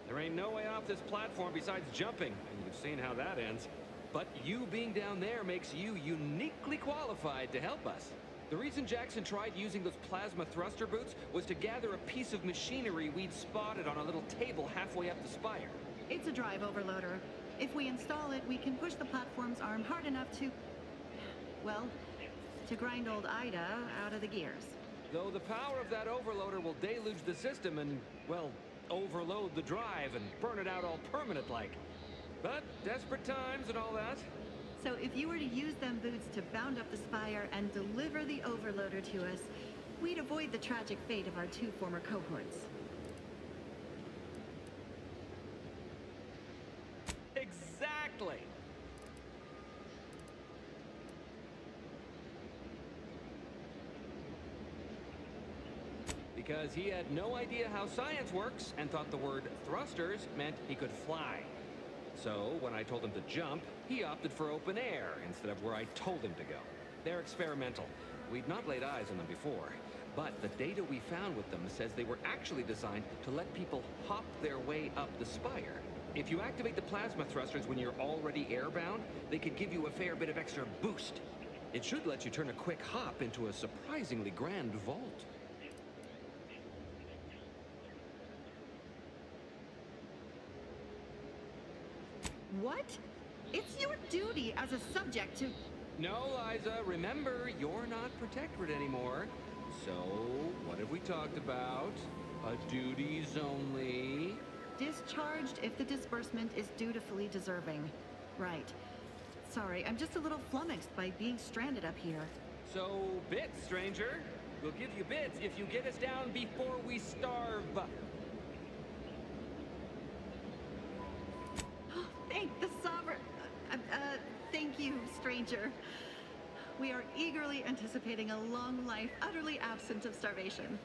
There ain't no way off this platform besides jumping, and you've seen how that ends. But you being down there makes you uniquely qualified to help us. The reason Jackson tried using those plasma thruster boots was to gather a piece of machinery we'd spotted on a little table halfway up the spire. It's a drive overloader. If we install it, we can push the platform's arm hard enough to... well, to grind old Ida out of the gears. Though the power of that overloader will deluge the system and, well, overload the drive and burn it out all permanent-like. But desperate times and all that. So if you were to use them boots to bound up the spire and deliver the overloader to us, we'd avoid the tragic fate of our two former cohorts. Exactly! Because he had no idea how science works and thought the word thrusters meant he could fly. So, when I told him to jump, he opted for open air instead of where I told him to go. They're experimental. We'd not laid eyes on them before, but the data we found with them says they were actually designed to let people hop their way up the spire. If you activate the plasma thrusters when you're already airbound, they could give you a fair bit of extra boost. It should let you turn a quick hop into a surprisingly grand vault. What? It's your duty as a subject to... No, Liza, remember, you're not Protectorate anymore. So, what have we talked about? Duties only. Discharged if the disbursement is dutifully deserving. Right. Sorry, I'm just a little flummoxed by being stranded up here. So, bits, stranger. We'll give you bits if you get us down before we starve. Thank the sovereign... thank you, stranger. We are eagerly anticipating a long life utterly absent of starvation.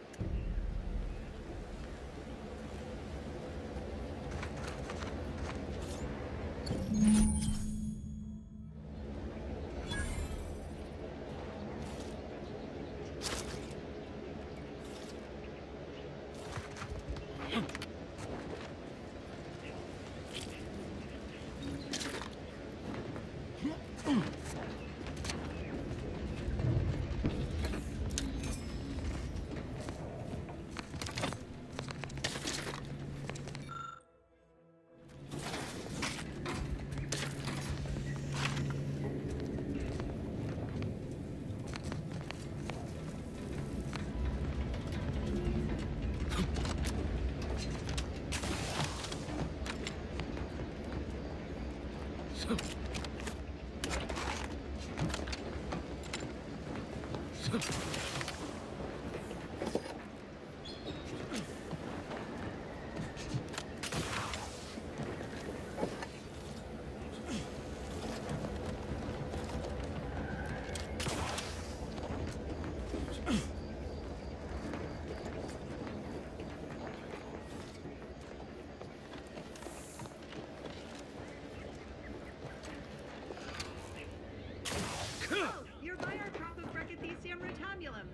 You're by our crop of Brachythecium rotamulum.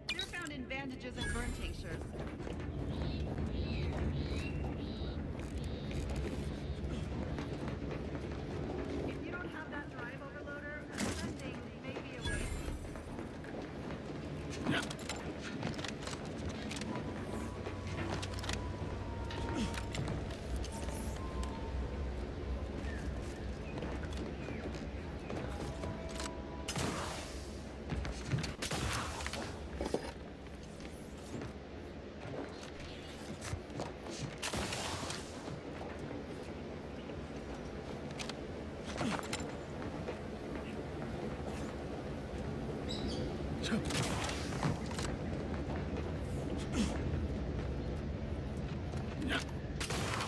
They're found in bandages and burn tinctures. If you don't have that drive overloader, ascending may be a waste.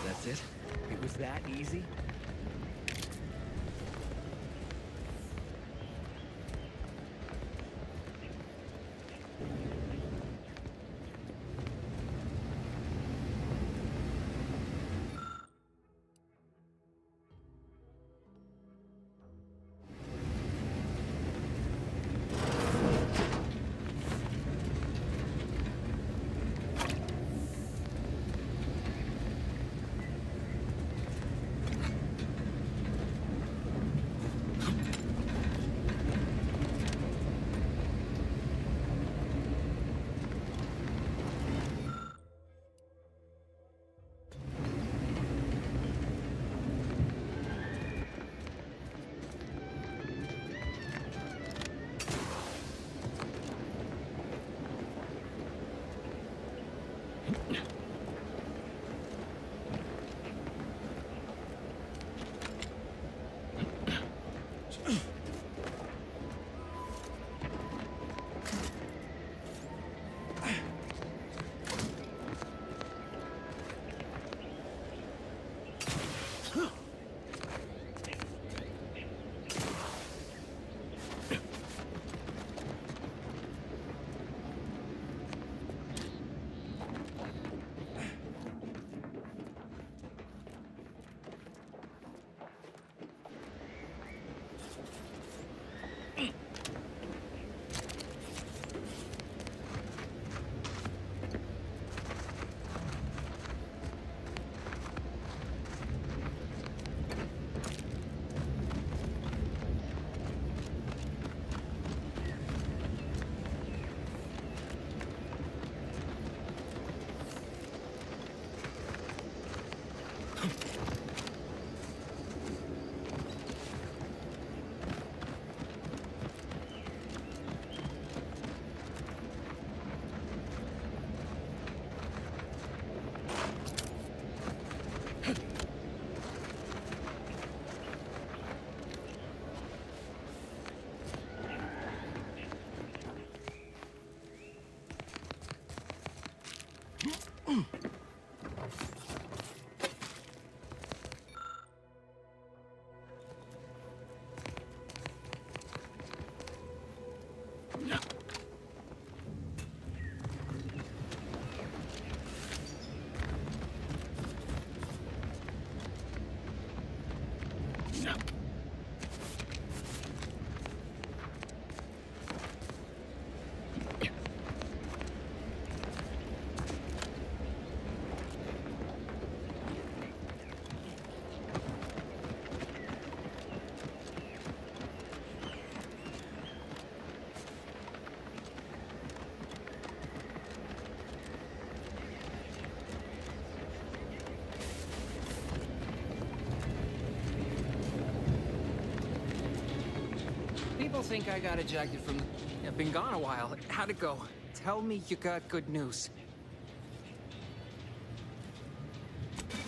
That's it? It was that easy? People think I got ejected from the... I've been gone a while. How'd it go? Tell me you got good news.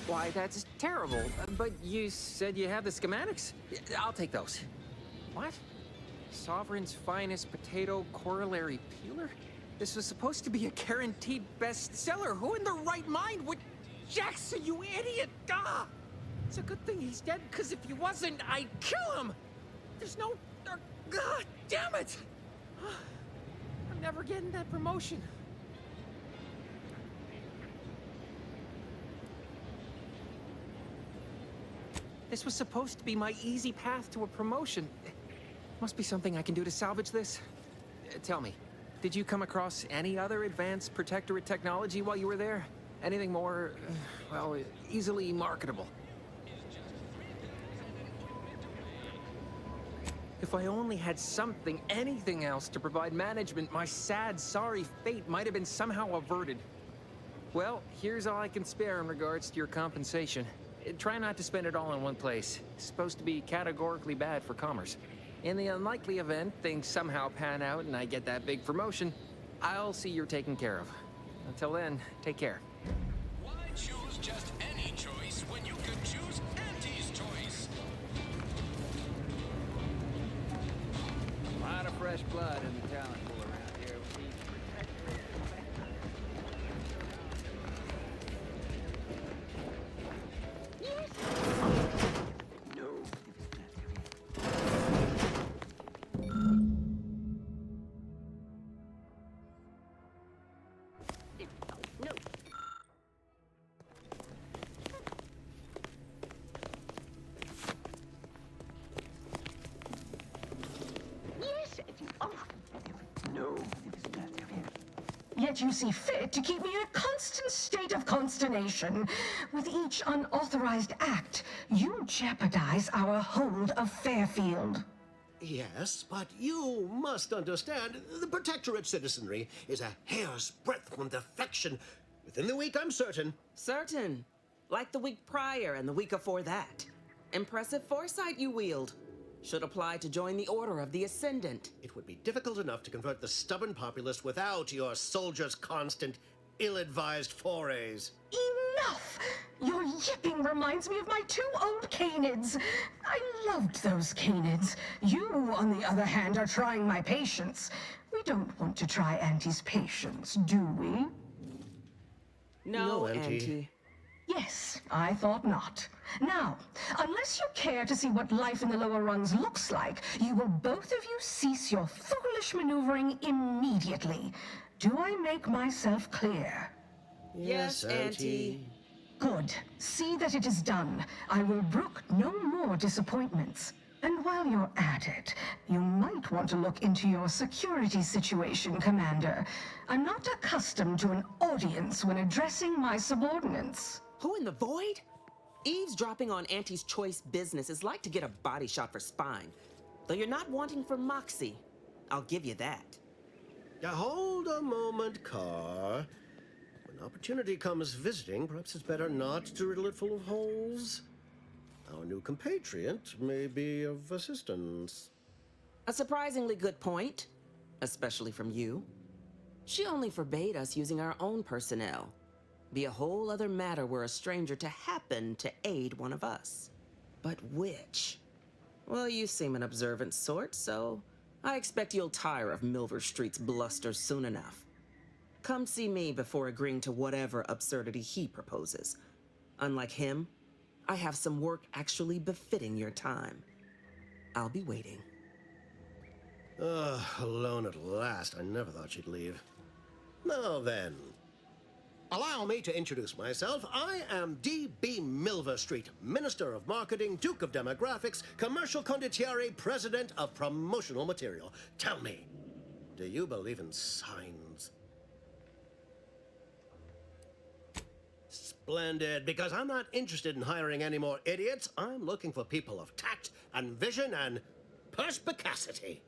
Why, that's terrible. But you said you have the schematics? I'll take those. What? Sovereign's finest potato corollary peeler? This was supposed to be a guaranteed bestseller. Who in their right mind would... Jackson, you idiot! Ah! It's a good thing he's dead, because if he wasn't, I'd kill him! There's no... God damn it! I'm never getting that promotion. This was supposed to be my easy path to a promotion. Must be something I can do to salvage this. Tell me, did you come across any other advanced Protectorate technology while you were there? Anything more, well, easily marketable? If I only had something, anything else to provide management, my sad, sorry fate might have been somehow averted. Well, here's all I can spare in regards to your compensation. Try not to spend it all in one place. It's supposed to be categorically bad for commerce. In the unlikely event things somehow pan out and I get that big promotion, I'll see you're taken care of. Until then, take care. Why choose just any choice when you could choose Auntie's choice? A lot of fresh blood in the talent pool around here. We need Protectorate. Yet you see fit to keep me in a constant state of consternation. With each unauthorized act, you jeopardize our hold of Fairfield. Yes, but you must understand, the Protectorate citizenry is a hair's breadth from defection. Within the week, I'm certain. Certain? Like the week prior and the week before that. Impressive foresight you wield. Should apply to join the Order of the Ascendant. It would be difficult enough to convert the stubborn populace without your soldiers' constant, ill-advised forays. Enough! Your yipping reminds me of my 2 old canids. I loved those canids. You, on the other hand, are trying my patience. We don't want to try Auntie's patience, do we? No, Auntie. Yes, I thought not. Now, unless you care to see what life in the lower rungs looks like, you will both of you cease your foolish maneuvering immediately. Do I make myself clear? Yes, Auntie. Good. See that it is done. I will brook no more disappointments. And while you're at it, you might want to look into your security situation, Commander. I'm not accustomed to an audience when addressing my subordinates. Who in the void? Eavesdropping on Auntie's choice business is like to get a body shot for spine. Though you're not wanting for moxie. I'll give you that. Now hold a moment, Carr. When opportunity comes visiting, perhaps it's better not to riddle it full of holes. Our new compatriot may be of assistance. A surprisingly good point, especially from you. She only forbade us using our own personnel. Be a whole other matter were a stranger to happen to aid one of us. But which? Well, you seem an observant sort, so I expect you'll tire of Milver Street's bluster soon enough. Come see me before agreeing to whatever absurdity he proposes. Unlike him, I have some work actually befitting your time. I'll be waiting. Alone at last. I never thought she'd leave. Now then, allow me to introduce myself. I am D.B. Milver Street, Minister of Marketing, Duke of Demographics, Commercial Condottiere, President of Promotional Material. Tell me, do you believe in signs? Splendid, because I'm not interested in hiring any more idiots. I'm looking for people of tact and vision and perspicacity.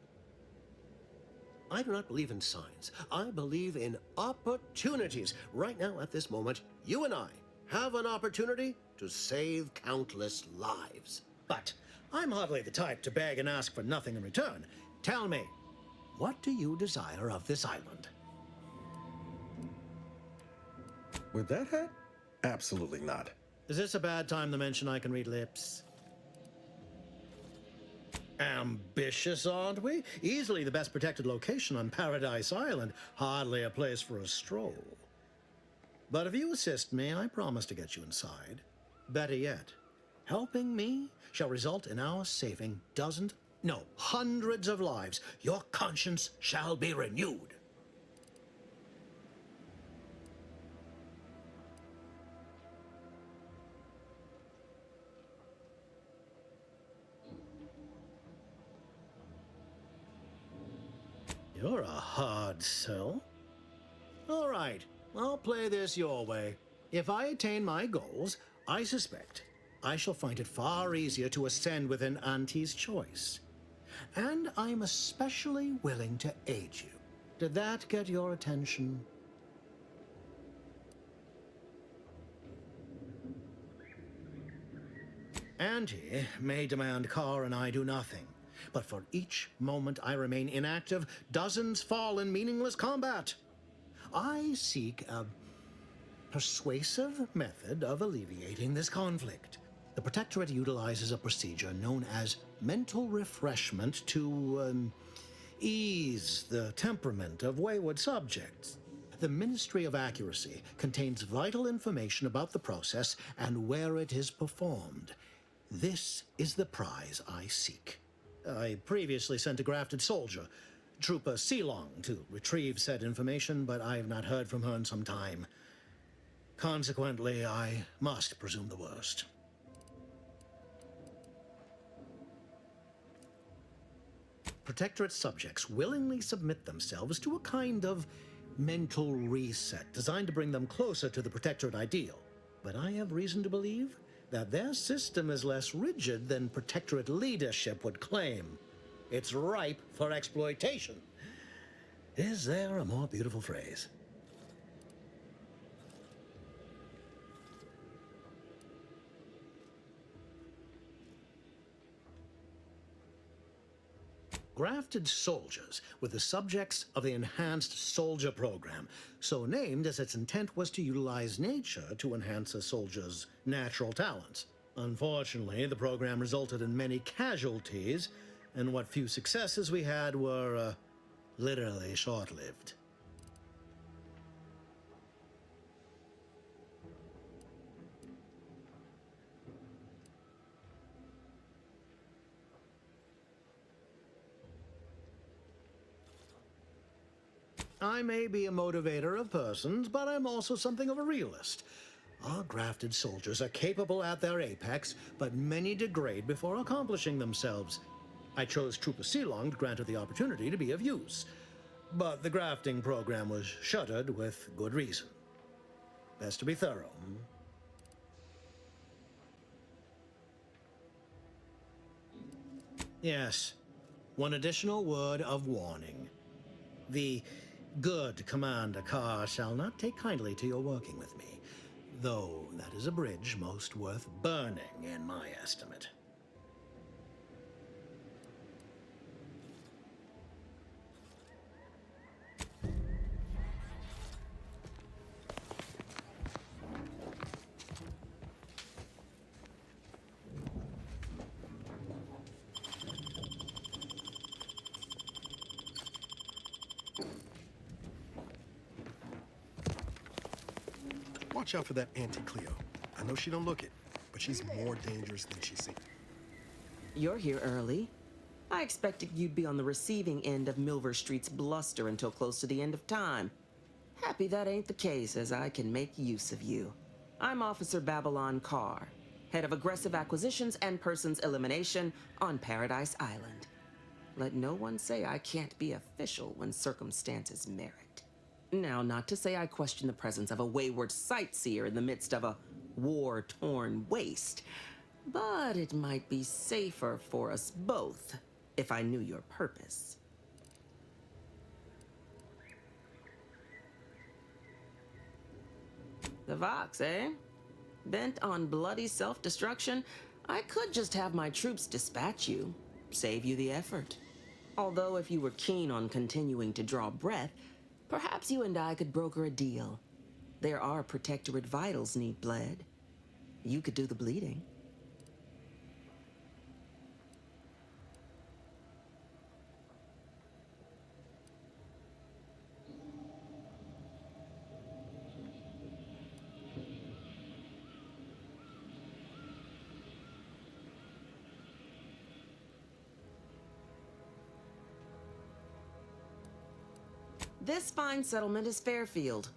I do not believe in signs. I believe in opportunities. Right now, at this moment, you and I have an opportunity to save countless lives. But I'm hardly the type to beg and ask for nothing in return. Tell me, what do you desire of this island? With that hat? Absolutely not. Is this a bad time to mention I can read lips? Ambitious, aren't we? Easily the best protected location on Paradise Island. Hardly a place for a stroll. But if you assist me, I promise to get you inside. Better yet, helping me shall result in our saving dozens, no, hundreds of lives. Your conscience shall be renewed. You're a hard sell. All right, I'll play this your way. If I attain my goals, I suspect I shall find it far easier to ascend within Auntie's choice. And I'm especially willing to aid you. Did that get your attention? Auntie may demand Carr and I do nothing. But for each moment I remain inactive, dozens fall in meaningless combat. I seek a persuasive method of alleviating this conflict. The Protectorate utilizes a procedure known as mental refreshment to ease the temperament of wayward subjects. The Ministry of Accuracy contains vital information about the process and where it is performed. This is the prize I seek. I previously sent a grafted soldier, Trooper Sealong, to retrieve said information, but I have not heard from her in some time. Consequently, I must presume the worst. Protectorate subjects willingly submit themselves to a kind of mental reset designed to bring them closer to the Protectorate ideal. But I have reason to believe that their system is less rigid than Protectorate leadership would claim. It's ripe for exploitation. Is there a more beautiful phrase? Grafted soldiers were the subjects of the Enhanced Soldier Program, so named as its intent was to utilize nature to enhance a soldier's natural talents. Unfortunately, the program resulted in many casualties, and what few successes we had were, literally short-lived. I may be a motivator of persons, but I'm also something of a realist. Our grafted soldiers are capable at their apex, but many degrade before accomplishing themselves. I chose Trooper Sealong to grant her the opportunity to be of use, but the grafting program was shuttered with good reason. Best to be thorough. Yes, one additional word of warning. The good Commander Carr shall not take kindly to your working with me, though that is a bridge most worth burning in my estimate. Watch out for that Auntie Cleo. I know she don't look it, but she's more dangerous than she seems. You're here early. I expected you'd be on the receiving end of Milver Street's bluster until close to the end of time. Happy that ain't the case, as I can make use of you. I'm Officer Babylon Carr, head of aggressive acquisitions and persons elimination on Paradise Island. Let no one say I can't be official when circumstances merit. Now, not to say I question the presence of a wayward sightseer in the midst of a war-torn waste, but it might be safer for us both if I knew your purpose. The Vox, eh? Bent on bloody self-destruction? I could just have my troops dispatch you, save you the effort. Although if you were keen on continuing to draw breath, perhaps you and I could broker a deal. There are Protectorate vitals need bled. You could do the bleeding. This fine settlement is Fairfield.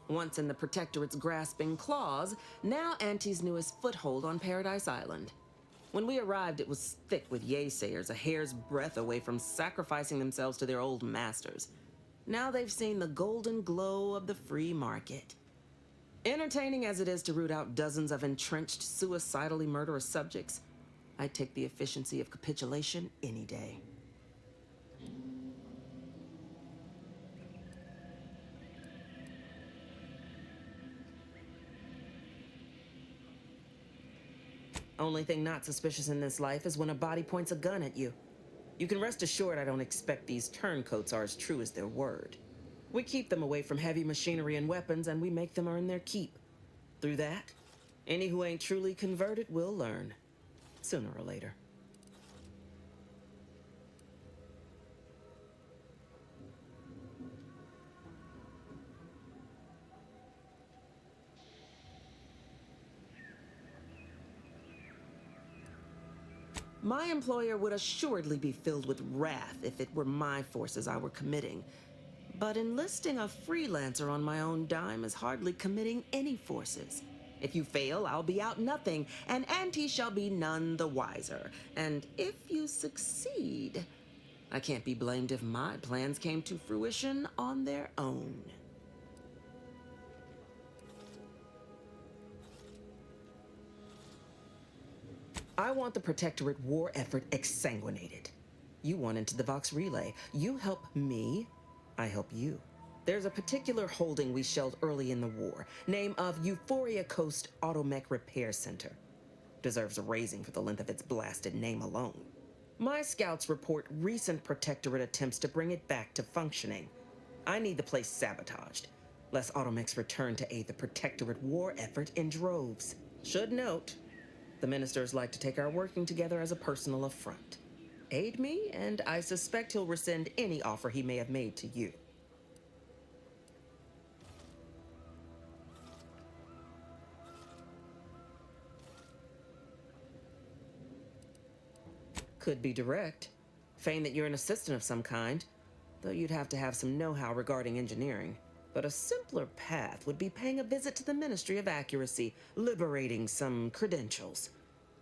Once in the Protectorate's grasping claws, now Auntie's newest foothold on Paradise Island. When we arrived, it was thick with yaysayers, a hair's breadth away from sacrificing themselves to their old masters. Now they've seen the golden glow of the free market. Entertaining as it is to root out dozens of entrenched, suicidally murderous subjects, I'd take the efficiency of capitulation any day. Only thing not suspicious in this life is when a body points a gun at you. You can rest assured I don't expect these turncoats are as true as their word. We keep them away from heavy machinery and weapons, and we make them earn their keep. Through that, any who ain't truly converted will learn, sooner or later. My employer would assuredly be filled with wrath if it were my forces I were committing. But enlisting a freelancer on my own dime is hardly committing any forces. If you fail, I'll be out nothing, and Auntie shall be none the wiser. And if you succeed, I can't be blamed if my plans came to fruition on their own. I want the Protectorate war effort exsanguinated. You want into the Vox Relay. You help me, I help you. There's a particular holding we shelled early in the war, name of Euphoria Coast Automech Repair Center. Deserves a raising for the length of its blasted name alone. My scouts report recent Protectorate attempts to bring it back to functioning. I need the place sabotaged, lest Automechs return to aid the Protectorate war effort in droves. Should note, the ministers like to take our working together as a personal affront. Aid me, and I suspect he'll rescind any offer he may have made to you. Could be direct. Feign that you're an assistant of some kind, though you'd have to have some know-how regarding engineering. But a simpler path would be paying a visit to the Ministry of Accuracy, liberating some credentials.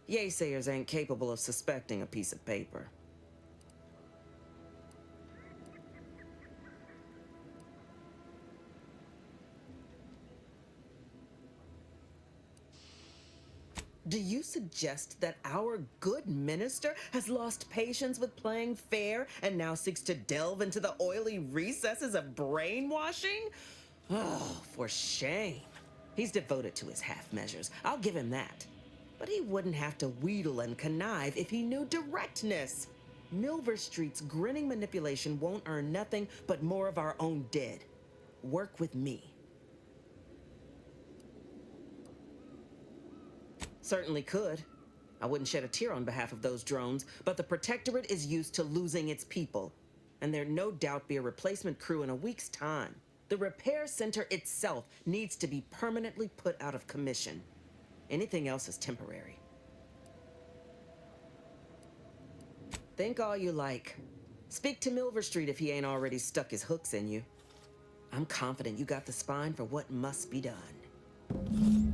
Yaysayers ain't capable of suspecting a piece of paper. Do you suggest that our good minister has lost patience with playing fair and now seeks to delve into the oily recesses of brainwashing? Oh, for shame. He's devoted to his half measures. I'll give him that. But he wouldn't have to wheedle and connive if he knew directness. Milver Street's grinning manipulation won't earn nothing but more of our own dead. Work with me. Certainly could. I wouldn't shed a tear on behalf of those drones, but the Protectorate is used to losing its people, and there'd no doubt be a replacement crew in a week's time. The repair center itself needs to be permanently put out of commission. Anything else is temporary. Think all you like. Speak to Milver Street if he ain't already stuck his hooks in you. I'm confident you got the spine for what must be done.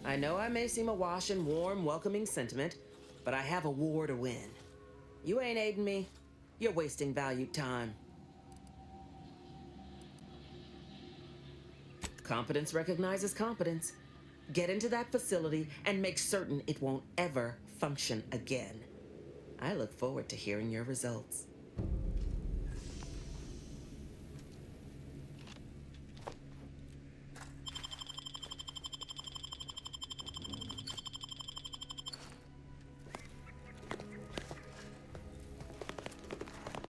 I know I may seem awash in warm, welcoming sentiment, but I have a war to win. You ain't aiding me. You're wasting valued time. Competence recognizes competence. Get into that facility and make certain it won't ever function again. I look forward to hearing your results.